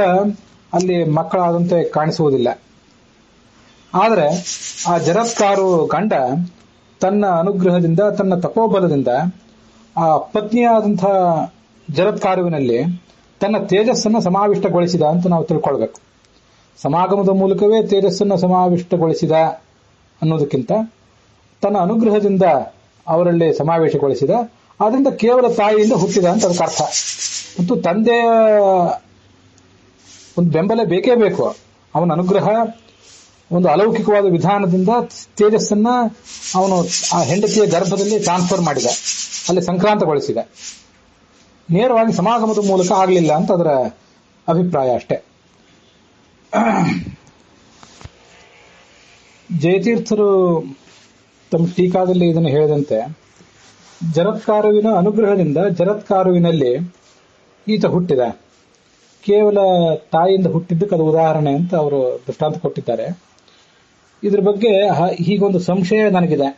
ಅಲ್ಲಿ ಮಕ್ಕಳಾದಂತೆ ಕಾಣಿಸುವುದಿಲ್ಲ. ಆದರೆ ಆ ಜರತ್ಕಾರು ಗಂಡ ತನ್ನ ಅನುಗ್ರಹದಿಂದ, ತನ್ನ ತಪೋಬಲದಿಂದ ಆ ಪತ್ನಿಯಾದಂಥ ಜರತ್ಕಾರುವಿನಲ್ಲಿ ತನ್ನ ತೇಜಸ್ಸನ್ನು ಸಮಾವಿಷ್ಟಗೊಳಿಸಿದ ಅಂತ ನಾವು ತಿಳ್ಕೊಳ್ಬೇಕು. ಸಮಾಗಮದ ಮೂಲಕವೇ ತೇಜಸ್ಸನ್ನು ಸಮಾವಿಷ್ಟಗೊಳಿಸಿದ ಅನ್ನೋದಕ್ಕಿಂತ ತನ್ನ ಅನುಗ್ರಹದಿಂದ ಅವರಲ್ಲಿ ಸಮಾವೇಶಗೊಳಿಸಿದ. ಆದ್ರಿಂದ ಕೇವಲ ತಾಯಿಯಿಂದ ಹುಟ್ಟಿದ ಅಂತ ಅದಕ್ಕೆ ಅರ್ಥ. ಮತ್ತು ತಂದೆಯ ಒಂದು ಬೆಂಬಲ ಬೇಕೇ ಬೇಕು. ಅವನ ಅನುಗ್ರಹ ಒಂದು ಅಲೌಕಿಕವಾದ ವಿಧಾನದಿಂದ ತೇಜಸ್ಸನ್ನ ಅವನು ಆ ಹೆಂಡತಿಯ ಗರ್ಭದಲ್ಲಿ ಟ್ರಾನ್ಸ್ಫರ್ ಮಾಡಿದ, ಅಲ್ಲಿ ಸಂಕ್ರಾಂತಗೊಳಿಸಿದ. ನೇರವಾಗಿ ಸಮಾಗಮದ ಮೂಲಕ ಆಗಲಿಲ್ಲ ಅಂತ ಅದರ ಅಭಿಪ್ರಾಯ ಅಷ್ಟೇ. ಜಯತೀರ್ಥರು ತಮ್ಮ ಟೀಕಾದಲ್ಲಿ ಇದನ್ನು ಹೇಳಿದಂತೆ ಜರತ್ಕಾರುವಿನ ಅನುಗ್ರಹದಿಂದ ಜರತ್ಕಾರುವಿನಲ್ಲಿ ಈತ ಹುಟ್ಟಿದ. ಕೇವಲ ತಾಯಿಯಿಂದ ಹುಟ್ಟಿದ್ದಕ್ಕೆ ಅದು ಉದಾಹರಣೆ ಅಂತ ಅವರು ದೃಷ್ಟಾಂತ ಕೊಟ್ಟಿದ್ದಾರೆ. ಇದ್ರ ಬಗ್ಗೆ ಹೀಗೊಂದು ಸಂಶಯ ನನಗಿದೆ.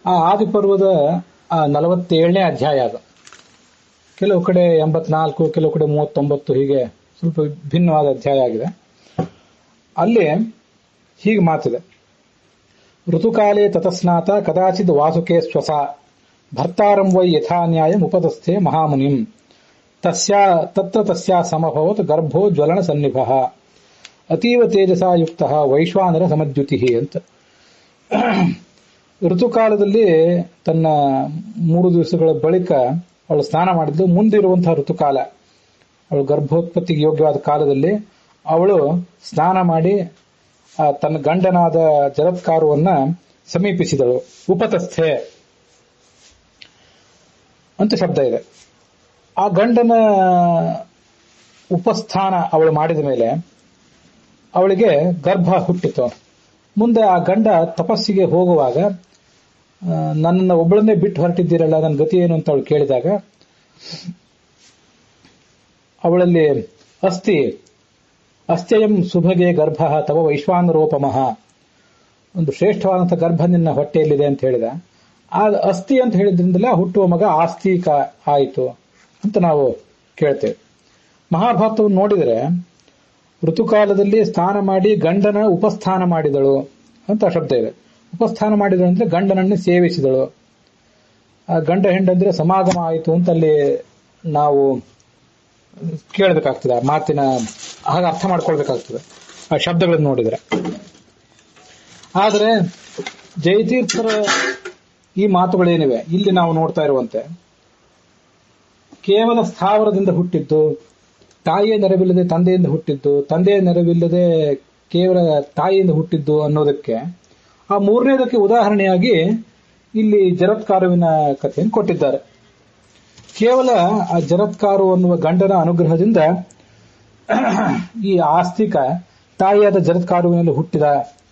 ಆ ಆದಿಪರ್ವದ 47ನೇ ಅಧ್ಯಾಯ ಅದು. ಕೆಲವು ಕಡೆ 84, ಕೆಲವು ಕಡೆ 39, ಹೀಗೆ ಸ್ವಲ್ಪ ಭಿನ್ನವಾದ ಅಧ್ಯಾಯ ಆಗಿದೆ. ಅಲ್ಲಿ ಹೀಗೆ ಮಾತಿದೆ. ಋತುಕಾಲೇ ತತಸ್ನಾತ ಕದಾಚಿದ್ ವಾಸುಕೆ ಸ್ವಸ ಭರ್ತಾರಂ ವೈ ಯಥಾ ನ್ಯಾಯಂ ಉಪತಸ್ಥೆ ಮಹಾಮುನಿಂ ತತ್ರ ತಸ್ಯಾ ಸಮಭವತ್ ಗರ್ಭೋ ಜ್ವಲನ ಸನ್ನಿಭಃ ಅತೀವ ತೇಜಸಾ ಯುಕ್ತ ವೈಶ್ವಾನರ ಸಮದ್ಯುತಿ ಅಂತ. ಋತುಕಾಲದಲ್ಲಿ ತನ್ನ 3 ದಿವಸಗಳ ಬಳಿಕ ಅವಳು ಸ್ನಾನ ಮಾಡಿದ್ದು. ಮುಂದಿರುವಂತಹ ಋತುಕಾಲ, ಅವಳು ಗರ್ಭೋತ್ಪತ್ತಿಗೆ ಯೋಗ್ಯವಾದ ಕಾಲದಲ್ಲಿ ಅವಳು ಸ್ನಾನ ಮಾಡಿ ತನ್ನ ಗಂಡನಾದ ಜರತ್ಕಾರುವನ್ನ ಸಮೀಪಿಸಿದಳು. ಉಪತಸ್ಥೆ ಅಂತ ಶಬ್ದ ಇದೆ. ಆ ಗಂಡನ ಉಪಸ್ಥಾನ ಅವಳು ಮಾಡಿದ ಮೇಲೆ ಅವಳಿಗೆ ಗರ್ಭ ಹುಟ್ಟಿತು. ಮುಂದೆ ಆ ಗಂಡ ತಪಸ್ಸಿಗೆ ಹೋಗುವಾಗ ನನ್ನನ್ನು ಒಬ್ಬಳನ್ನೇ ಬಿಟ್ಟು ಹೊರಟಿದ್ದೀರಲ್ಲ, ನನ್ನ ಗತಿ ಏನು ಅಂತ ಅವಳು ಕೇಳಿದಾಗ ಅವಳಲ್ಲಿ ಅಸ್ತ್ಯಯಂ ಸುಭಗೆ ಗರ್ಭ ತವ ವೈಶ್ವಾನರೋಪಮಃ, ಒಂದು ಶ್ರೇಷ್ಠವಾದಂತಹ ಗರ್ಭ ನಿನ್ನ ಹೊಟ್ಟೆಯಲ್ಲಿದೆ ಅಂತ ಹೇಳಿದ. ಆ ಅಸ್ಥಿ ಅಂತ ಹೇಳಿದ್ರಿಂದಲೇ ಹುಟ್ಟುವ ಮಗ ಆಸ್ತಿಕ ಆಯಿತು ಅಂತ ನಾವು ಕೇಳ್ತೇವೆ. ಮಹಾಭಾರತವನ್ನು ನೋಡಿದರೆ ಋತುಕಾಲದಲ್ಲಿ ಸ್ನಾನ ಮಾಡಿ ಗಂಡನ ಉಪಸ್ಥಾನ ಮಾಡಿದಳು ಅಂತ ಶಬ್ದ ಇದೆ. ಉಪಸ್ಥಾನ ಮಾಡಿದಳು ಅಂದ್ರೆ ಗಂಡನನ್ನು ಸೇವಿಸಿದಳು. ಆ ಗಂಡ ಹೆಂಡಂದ್ರೆ ಸಮಾಗಮ ಆಯಿತು ಅಂತ ಅಲ್ಲಿ ನಾವು ಕೇಳ್ತೇವೆ. 2ನೇ ಅಧ್ಯಾಯದ 1ನೇ ಪಾದದಲ್ಲಿ 2ನೇ ಪಾದದ 1ನೇ ಸೂತ್ರ ಉತ್ಪತ್ತಿ ಅಸಂಭವಾತ್. ಅಲ್ಲಿ ಕೇಳಬೇಕಾಗ್ತದೆ, ಆ ಮಾತಿನ ಹಾಗೆ ಅರ್ಥ ಮಾಡ್ಕೊಳ್ಬೇಕಾಗ್ತದೆ ಆ ಶಬ್ದಗಳನ್ನು ನೋಡಿದ್ರೆ. ಆದರೆ ಜಯತೀರ್ಥರ ಈ ಮಾತುಗಳೇನಿವೆ ಇಲ್ಲಿ ನಾವು ನೋಡ್ತಾ ಇರುವಂತೆ ಕೇವಲ ಸ್ಥಾವರದಿಂದ ಹುಟ್ಟಿದ್ದು, ತಾಯಿಯ ನೆರವಿಲ್ಲದೆ ತಂದೆಯಿಂದ ಹುಟ್ಟಿದ್ದು, ತಂದೆಯ ನೆರವಿಲ್ಲದೆ ಕೇವಲ ತಾಯಿಯಿಂದ ಹುಟ್ಟಿದ್ದು ಅನ್ನೋದಕ್ಕೆ ಆ ಮೂರನೇದಕ್ಕೆ ಉದಾಹರಣೆಯಾಗಿ ಇಲ್ಲಿ ಜರತ್ಕಾರುವಿನ ಕಥೆಯನ್ನು ಕೊಟ್ಟಿದ್ದಾರೆ. ಕೇವಲ ಆ ಜರತ್ಕಾರು ಅನ್ನುವ ಗಂಡನ ಅನುಗ್ರಹದಿಂದ ಈ ಆಸ್ತಿಕ ತಾಯಿಯಾದ ಜರತ್ಕಾರುವಿನಲ್ಲಿ ಹುಟ್ಟಿದ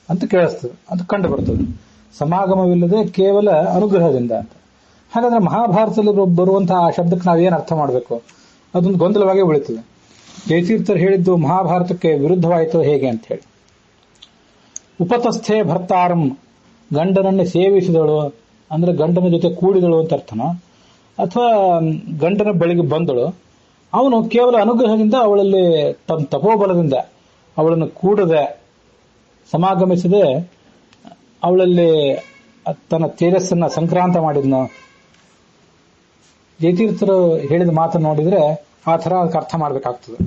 ಅಂತ ಕೇಳಿಸ್ತದೆ, ಅದು ಕಂಡು ಬರ್ತದೆ. ಸಮಾಗಮವಿಲ್ಲದೆ ಕೇವಲ ಅನುಗ್ರಹದಿಂದ ಅಂತ. ಹಾಗಾದ್ರೆ ಮಹಾಭಾರತದಲ್ಲಿ ಬರುವಂತಹ ಆ ಶಬ್ದಕ್ಕೆ ನಾವೇನು ಅರ್ಥ ಮಾಡಬೇಕು? ಅದೊಂದು ಗೊಂದಲವಾಗಿ ಉಳಿತದೆ. ಜಯತೀರ್ಥರು ಹೇಳಿದ್ದು ಮಹಾಭಾರತಕ್ಕೆ ವಿರುದ್ಧವಾಯಿತು ಹೇಗೆ ಅಂತ ಹೇಳಿ. ಉಪತಸ್ಥೆ ಭರ್ತಾರಂ, ಗಂಡನನ್ನೇ ಸೇವಿಸಿದಳು ಅಂದ್ರೆ ಗಂಡನ ಜೊತೆ ಕೂಡಿದಳು ಅಂತ ಅರ್ಥನೋ, ಅಥವಾ ಗಂಡನ ಬಳಿಗೆ ಬಂದಳು. ಅವನು ಕೇವಲ ಅನುಗ್ರಹದಿಂದ ಅವಳಲ್ಲಿ ತನ್ನ ತಪೋಬಲದಿಂದ ಅವಳನ್ನು ಕೂಡದೆ ಸಮಾಗಮಿಸದೆ ಅವಳಲ್ಲಿ ತನ್ನ ತೇಜಸ್ಸನ್ನ ಸಂಕ್ರಾಂತ ಮಾಡಿದ್ನು. ಜಯತೀರ್ಥರು ಹೇಳಿದ ಮಾತನ್ನು ನೋಡಿದ್ರೆ ಆ ಥರ ಅದಕ್ಕೆ ಅರ್ಥ ಮಾಡಬೇಕಾಗ್ತದೆ.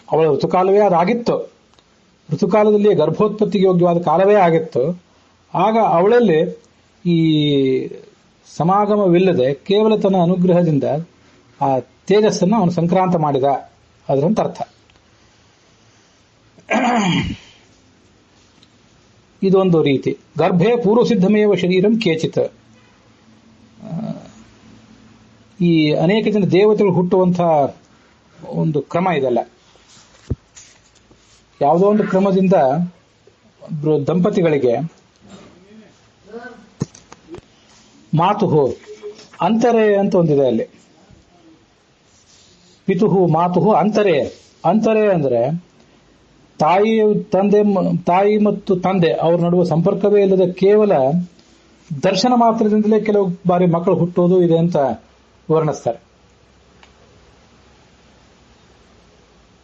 ಅವಳ ಋತುಕಾಲವೇ ಅದಾಗಿತ್ತು, ಋತುಕಾಲದಲ್ಲಿ ಗರ್ಭೋತ್ಪತ್ತಿಗೆ ಯೋಗ್ಯವಾದ ಕಾಲವೇ ಆಗಿತ್ತು. ಆಗ ಅವಳಲ್ಲಿ ಈ ಸಮಾಗಮವಿಲ್ಲದೆ ಕೇವಲ ತನ್ನ ಅನುಗ್ರಹದಿಂದ ಆ ತೇಜಸ್ಸನ್ನು ಅವನು ಸಂಕ್ರಾಂತ ಮಾಡಿದ, ಅದರಂತ ಅರ್ಥ. ಇದೊಂದು ರೀತಿ. ಗರ್ಭೆ ಪೂರ್ವಸಿದ್ಧಮೇವ ಶರೀರಂ ಕೇಚಿತ್. ಈ ಅನೇಕ ಜನ ದೇವತೆಗಳು ಹುಟ್ಟುವಂತಹ ಒಂದು ಕ್ರಮ ಇದೆಲ್ಲ. ಯಾವುದೋ ಒಂದು ಕ್ರಮದಿಂದ ದಂಪತಿಗಳಿಗೆ ಮಾತುಹು ಅಂತರೆ ಅಂತ ಒಂದಿದೆ ಅಲ್ಲಿ. ಪಿತುಹು ಮಾತುಹು ಅಂತರೆ. ಅಂತರೆ ಅಂದ್ರೆ ತಾಯಿ ಮತ್ತು ತಂದೆ ಅವರ ನಡುವೆ ಸಂಪರ್ಕವೇ ಇಲ್ಲದ ಕೇವಲ ದರ್ಶನ ಮಾತ್ರದಿಂದಲೇ ಕೆಲವು ಬಾರಿ ಮಕ್ಕಳು ಹುಟ್ಟುವುದು ಇದೆ ಅಂತ ವರ್ಣಿಸ್ತಾರೆ.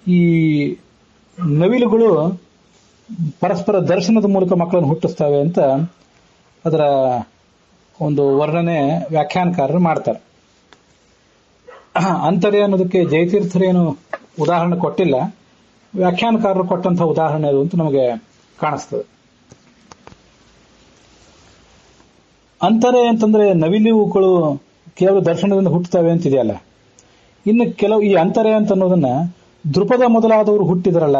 ಈ ನವಿಲುಗಳು ಪರಸ್ಪರ ದರ್ಶನದ ಮೂಲಕ ಮಕ್ಕಳನ್ನು ಹುಟ್ಟಿಸ್ತವೆ ಅಂತ ಅದರ ಒಂದು ವರ್ಣನೆ ವ್ಯಾಖ್ಯಾನಕಾರರು ಮಾಡ್ತಾರೆ. ಅಂತರೆ ಅನ್ನೋದಕ್ಕೆ ಜಯತೀರ್ಥರೇನು ಉದಾಹರಣೆ ಕೊಟ್ಟಿಲ್ಲ, ವ್ಯಾಖ್ಯಾನಕಾರರು ಕೊಟ್ಟಂತಹ ಉದಾಹರಣೆ ಅದು ಅಂತ ನಮಗೆ ಕಾಣಿಸ್ತದೆ. ಅಂತರೆ ಅಂತಂದ್ರೆ ನವಿಲುಗಳು ಕೇವಲ ದರ್ಶನದಿಂದ ಹುಟ್ಟುತ್ತವೆ ಅಂತಿದೆಯಲ್ಲ. ಇನ್ನು ಕೆಲವು ಈ ಅಂತರೆ ಅಂತ ಅನ್ನೋದನ್ನ ದೃಪದ ಮೊದಲಾದವರು ಹುಟ್ಟಿದ್ರಲ್ಲ,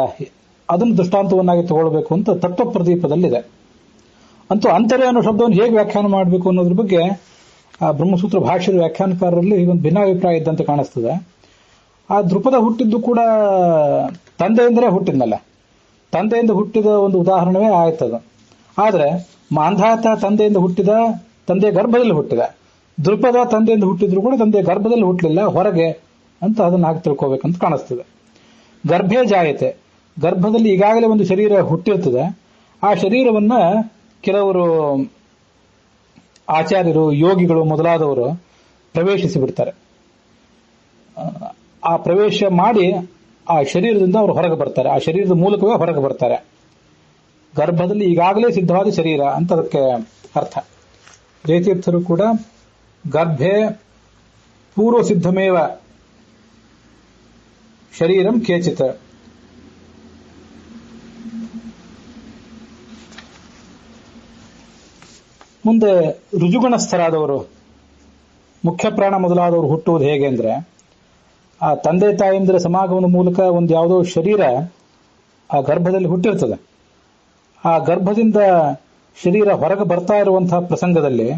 ಅದನ್ನು ದೃಷ್ಟಾಂತವನ್ನಾಗಿ ತಗೊಳ್ಬೇಕು ಅಂತ ತತ್ವ ಪ್ರದೀಪದಲ್ಲಿದೆ. ಅಂತೂ ಅಂತರೆ ಅನ್ನೋ ಶಬ್ದವನ್ನು ಹೇಗೆ ವ್ಯಾಖ್ಯಾನ ಮಾಡಬೇಕು ಅನ್ನೋದ್ರ ಬಗ್ಗೆ ಆ ಬ್ರಹ್ಮಸೂತ್ರ ಭಾಷ್ಯದ ವ್ಯಾಖ್ಯಾನಕಾರರಲ್ಲಿ ಒಂದು ಭಿನ್ನಾಭಿಪ್ರಾಯ ಇದ್ದಂತೆ ಕಾಣಿಸ್ತದೆ. ಆ ದೃಪದ ಹುಟ್ಟಿದ್ದು ಕೂಡ ತಂದೆಯಿಂದಲೇ ಹುಟ್ಟಿದ್ನಲ್ಲ, ತಂದೆಯಿಂದ ಹುಟ್ಟಿದ ಒಂದು ಉದಾಹರಣೆವೇ ಆಯ್ತದು. ಆದ್ರೆ ಮಾಂಧಾತ ತಂದೆಯಿಂದ ಹುಟ್ಟಿದ, ತಂದೆಯ ಗರ್ಭದಲ್ಲಿ ಹುಟ್ಟಿದ. ದೃಪದ ತಂದೆಯಿಂದ ಹುಟ್ಟಿದ್ರು ಕೂಡ ತಂದೆಯ ಗರ್ಭದಲ್ಲಿ ಹುಟ್ಟಲಿಲ್ಲ, ಹೊರಗೆ ಅಂತ ಅದನ್ನ ಹಾಕಿ ತಿಳ್ಕೋಬೇಕಂತ ಕಾಣಿಸ್ತದೆ. ಗರ್ಭೇ ಜಾಯತೆ, ಗರ್ಭದಲ್ಲಿ ಈಗಾಗಲೇ ಒಂದು ಶರೀರ ಹುಟ್ಟಿರ್ತದೆ. ಆ ಶರೀರವನ್ನ ಕೆಲವರು ಆಚಾರ್ಯರು, ಯೋಗಿಗಳು ಮೊದಲಾದವರು ಪ್ರವೇಶಿಸಿ ಬಿಡ್ತಾರೆ. ಆ ಪ್ರವೇಶ ಮಾಡಿ ಆ ಶರೀರದಿಂದ ಅವರು ಹೊರಗೆ ಬರ್ತಾರೆ, ಆ ಶರೀರದ ಮೂಲಕವೇ ಹೊರಗೆ ಬರ್ತಾರೆ. ಗರ್ಭದಲ್ಲಿ ಈಗಾಗಲೇ ಸಿದ್ಧವಾದ ಶರೀರ ಅಂತ ಅದಕ್ಕೆ ಅರ್ಥ. ಜಯತೀರ್ಥರು ಕೂಡ ಗರ್ಭೆ ಪೂರ್ವ ಸಿದ್ಧಮೇವ ಶರೀರಂ ಕೇಚಿತ. ಮುಂದೆ ರುಜುಗುಣಸ್ಥರಾದವರು, ಮುಖ್ಯ ಪ್ರಾಣ ಮೊದಲಾದವರು ಹುಟ್ಟುವುದು ಹೇಗೆ ಅಂದ್ರೆ, ಆ ತಂದೆ ತಾಯಿಂದರ ಸಮಾಗಮದ ಮೂಲಕ ಒಂದು ಯಾವುದೋ ಶರೀರ ಆ ಗರ್ಭದಲ್ಲಿ ಹುಟ್ಟಿರ್ತದೆ. ಆ ಗರ್ಭದಿಂದ ಶರೀರ ಹೊರಗೆ ಬರ್ತಾ ಇರುವಂತಹ ಪ್ರಸಂಗದಲ್ಲಿ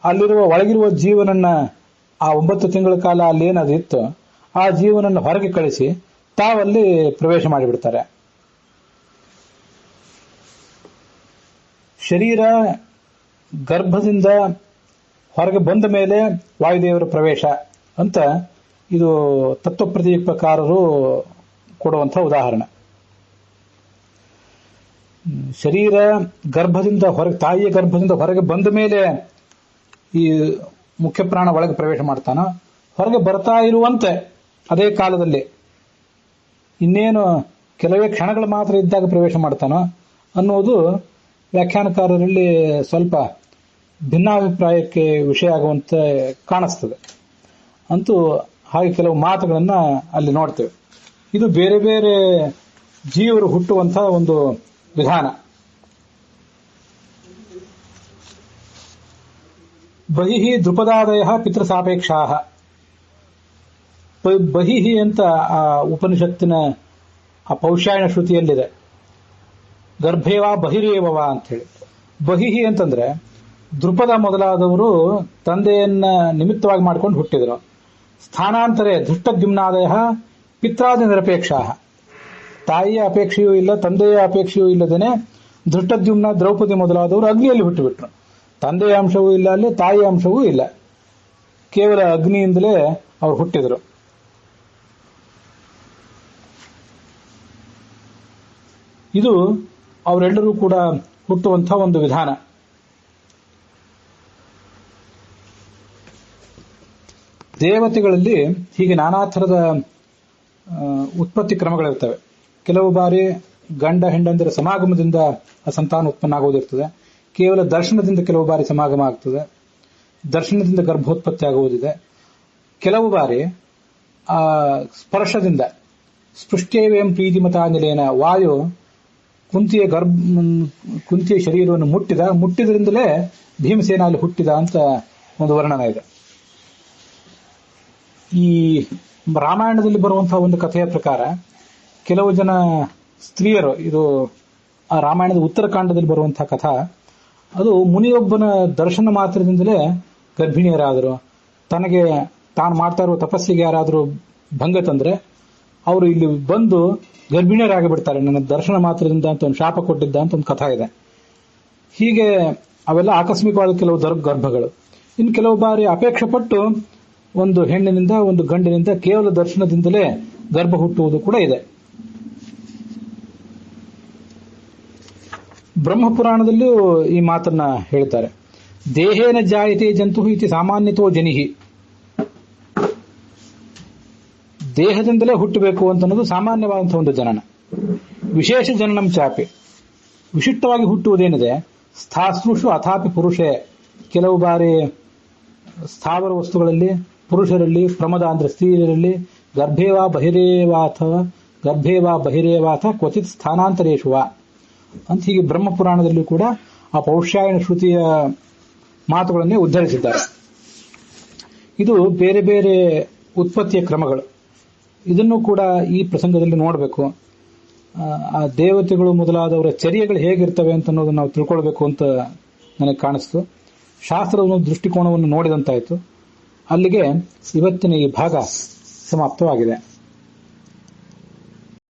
ಅಲ್ಲಿರುವ ಒಳಗಿರುವ ಜೀವನನ್ನ, ಆ 9 ತಿಂಗಳ ಕಾಲ ಅಲ್ಲೇನದಿತ್ತು ಆ ಜೀವನನ್ನು ಹೊರಗೆ ಕಳಿಸಿ ತಾವಲ್ಲಿ ಪ್ರವೇಶ ಮಾಡಿಬಿಡ್ತಾರೆ. ಶರೀರ ಗರ್ಭದಿಂದ ಹೊರಗೆ ಬಂದ ಮೇಲೆ ವಾಯುದೇವರ ಪ್ರವೇಶ ಅಂತ ಇದು ತತ್ವಪ್ರದೀಪಕಾರರು ಕೊಡುವಂತಹ ಉದಾಹರಣೆ. ಶರೀರ ಗರ್ಭದಿಂದ ಹೊರಗೆ, ತಾಯಿಯ ಗರ್ಭದಿಂದ ಹೊರಗೆ ಬಂದ ಮೇಲೆ ಈ ಮುಖ್ಯ ಪ್ರಾಣ ಒಳಗೆ ಪ್ರವೇಶ ಮಾಡ್ತಾನ. ಹೊರಗೆ ಬರ್ತಾ ಇರುವಂತೆ ಅದೇ ಕಾಲದಲ್ಲಿ ಇನ್ನೇನು ಕೆಲವೇ ಕ್ಷಣಗಳು ಮಾತ್ರ ಇದ್ದಾಗ ಪ್ರವೇಶ ಮಾಡ್ತಾನೋ ಅನ್ನೋದು ವ್ಯಾಖ್ಯಾನಕಾರರಲ್ಲಿ ಸ್ವಲ್ಪ ಭಿನ್ನಾಭಿಪ್ರಾಯಕ್ಕೆ ವಿಷಯ ಆಗುವಂತೆ ಕಾಣಿಸ್ತದೆ. ಅಂತೂ ಹಾಗೆ ಕೆಲವು ಮಾತುಗಳನ್ನ ಅಲ್ಲಿ ನೋಡ್ತೇವೆ. ಇದು ಬೇರೆ ಬೇರೆ ಜೀವರು ಹುಟ್ಟುವಂತಹ ಒಂದು ವಿಧಾನ. ಬಹಿಹಿ ದೃಪದಾದಯ ಪಿತೃಸಾಪೇಕ್ಷಾ. ಬಹಿಹಿ ಅಂತ ಆ ಉಪನಿಷತ್ತಿನ ಆ ಪೌಷ್ಯಾಯಣ ಶ್ರುತಿಯಲ್ಲಿದೆ. ಗರ್ಭೇವ ಬಹಿರೇವ ಅಂತ ಹೇಳಿ. ಬಹಿಹಿ ಅಂತಂದ್ರೆ ದೃಪದ ಮೊದಲಾದವರು ತಂದೆಯನ್ನ ನಿಮಿತ್ತವಾಗಿ ಮಾಡ್ಕೊಂಡು ಹುಟ್ಟಿದ್ರು. ಸ್ಥಾನಾಂತರೇ ಧೃಷ್ಟದ್ಯುಮ್ನಾದಯ ಪಿತ್ರಾದಿ ನಿರಪೇಕ್ಷಾ. ತಾಯಿಯ ಅಪೇಕ್ಷೆಯೂ ಇಲ್ಲ, ತಂದೆಯ ಅಪೇಕ್ಷೆಯೂ ಇಲ್ಲದೇನೆ ಧೃಷ್ಟದ್ಯುಮ್ನ ದ್ರೌಪದಿ ಮೊದಲಾದವರು ಅಗ್ನಿಯಲ್ಲಿ ಹುಟ್ಟುಬಿಟ್ರು. ತಂದೆಯ ಅಂಶವೂ ಇಲ್ಲ, ಅಲ್ಲಿ ತಾಯಿಯ ಅಂಶವೂ ಇಲ್ಲ, ಕೇವಲ ಅಗ್ನಿಯಿಂದಲೇ ಅವರು ಹುಟ್ಟಿದರು. ಇದು ಅವರೆಲ್ಲರೂ ಕೂಡ ಹುಟ್ಟುವಂತಹ ಒಂದು ವಿಧಾನ. ದೇವತೆಗಳಲ್ಲಿ ಹೀಗೆ ನಾನಾ ಥರದ ಉತ್ಪತ್ತಿ ಕ್ರಮಗಳಿರ್ತವೆ. ಕೆಲವು ಬಾರಿ ಗಂಡ ಹೆಂಡಂದಿರ ಸಮಾಗಮದಿಂದ ಆ ಸಂತಾನ ಉತ್ಪನ್ನ ಆಗುವುದಿರ್ತದೆ. ಕೇವಲ ದರ್ಶನದಿಂದ ಕೆಲವು ಬಾರಿ ಸಮಾಗಮ ಆಗ್ತದೆ. ದರ್ಶನದಿಂದ ಗರ್ಭೋತ್ಪತ್ತಿ ಆಗುವುದಿದೆ. ಕೆಲವು ಬಾರಿ ಆ ಸ್ಪರ್ಶದಿಂದ ಸ್ಪೃಷ್ಟೇವೇಂ ಪ್ರೀತಿಮತಾನಿಲೇನ ವಾಯು ಕುಂತಿಯ ಶರೀರವನ್ನು ಮುಟ್ಟಿದ್ರಿಂದಲೇ ಭೀಮಸೇನ ಅಲ್ಲಿ ಹುಟ್ಟಿದ ಅಂತ ಒಂದು ವರ್ಣನ ಇದೆ. ಈ ರಾಮಾಯಣದಲ್ಲಿ ಬರುವಂತಹ ಒಂದು ಕಥೆಯ ಪ್ರಕಾರ ಕೆಲವು ಜನ ಸ್ತ್ರೀಯರು, ಇದು ಆ ರಾಮಾಯಣದ ಉತ್ತರಕಾಂಡದಲ್ಲಿ ಬರುವಂತಹ ಕಥಾ, ಅದು ಮುನಿಯೊಬ್ಬನ ದರ್ಶನ ಮಾತ್ರದಿಂದಲೇ ಗರ್ಭಿಣಿಯರಾದರು. ತನಗೆ ತಾನು ಮಾಡ್ತಾ ಇರುವ ತಪಸ್ಸಿಗೆ ಯಾರಾದರೂ ಭಂಗ ತಂದ್ರೆ ಅವರು ಇಲ್ಲಿ ಬಂದು ಗರ್ಭಿಣಿಯರಾಗಿ ಬಿಡ್ತಾರೆ, ನನ್ನ ದರ್ಶನ ಮಾತ್ರದಿಂದ ಅಂತ ಒಂದು ಶಾಪ ಕೊಟ್ಟಿದ್ದ ಅಂತ ಒಂದು ಕಥಾ ಇದೆ. ಹೀಗೆ ಅವೆಲ್ಲ ಆಕಸ್ಮಿಕವಾದ ಕೆಲವು ಗರ್ಭಗಳು. ಇನ್ನು ಕೆಲವು ಬಾರಿ ಅಪೇಕ್ಷೆ ಪಟ್ಟು ಒಂದು ಹೆಣ್ಣಿನಿಂದ ಒಂದು ಗಂಡಿನಿಂದ ಕೇವಲ ದರ್ಶನದಿಂದಲೇ ಗರ್ಭ ಹುಟ್ಟುವುದು ಕೂಡ ಇದೆ. ಬ್ರಹ್ಮಪುರಾಣದಲ್ಲಿಯೂ ಈ ಮಾತನ್ನ ಹೇಳ್ತಾರೆ. ದೇಹೇನ ಜಾಯತೆ ಜಂತು ಇತಿ ಸಾಮಾನ್ಯತೋ ಜನಿಹಿ. ದೇಹದಿಂದಲೇ ಹುಟ್ಟಬೇಕು ಅಂತ ಅನ್ನೋದು ಸಾಮಾನ್ಯವಾದಂತಹ ಒಂದು ಜನನ. ವಿಶೇಷ ಜನನಂ ಚಾಪಿ, ವಿಶಿಷ್ಟವಾಗಿ ಹುಟ್ಟುವುದೇನಿದೆ, ಸ್ಥಾಸ್ನುಷು ಅಥಾಪಿ ಪುರುಷೇ. ಕೆಲವು ಬಾರಿ ಸ್ಥಾವರ ವಸ್ತುಗಳಲ್ಲಿ, ಪುರುಷರಲ್ಲಿ, ಪ್ರಮದ ಅಂದ್ರೆ ಸ್ತ್ರೀಯರಲ್ಲಿ, ಗರ್ಭೇವಾ ಬಹಿರೇವಾಥ ಕ್ವಚಿತ್ ಸ್ಥಾನಾಂತರೇಶುವ ಅಂತ ಹೀಗೆ ಬ್ರಹ್ಮಪುರಾಣದಲ್ಲೂ ಕೂಡ ಆ ಪೌಷ್ಯಾಯಣ ಶ್ರುತಿಯ ಮಾತುಗಳನ್ನೇ ಉದ್ಧರಿಸಿದ್ದಾರೆ. ಇದು ಬೇರೆ ಬೇರೆ ಉತ್ಪತ್ತಿಯ ಕ್ರಮಗಳು. ಇದನ್ನು ಕೂಡ ಈ ಪ್ರಸಂಗದಲ್ಲಿ ನೋಡಬೇಕು. ಆ ದೇವತೆಗಳು ಮೊದಲಾದವರ ಚರ್ಯಗಳು ಹೇಗಿರ್ತವೆ ಅಂತ ಅನ್ನೋದನ್ನು ನಾವು ತಿಳ್ಕೊಳ್ಬೇಕು ಅಂತ ನನಗೆ ಕಾಣಿಸ್ತು. ಶಾಸ್ತ್ರದ ದೃಷ್ಟಿಕೋನವನ್ನು ನೋಡಿದಂತಾಯಿತು. ಅಲ್ಲಿಗೆ ಇವತ್ತಿನ ಈ ಭಾಗ ಸಮಾಪ್ತವಾಗಿದೆ.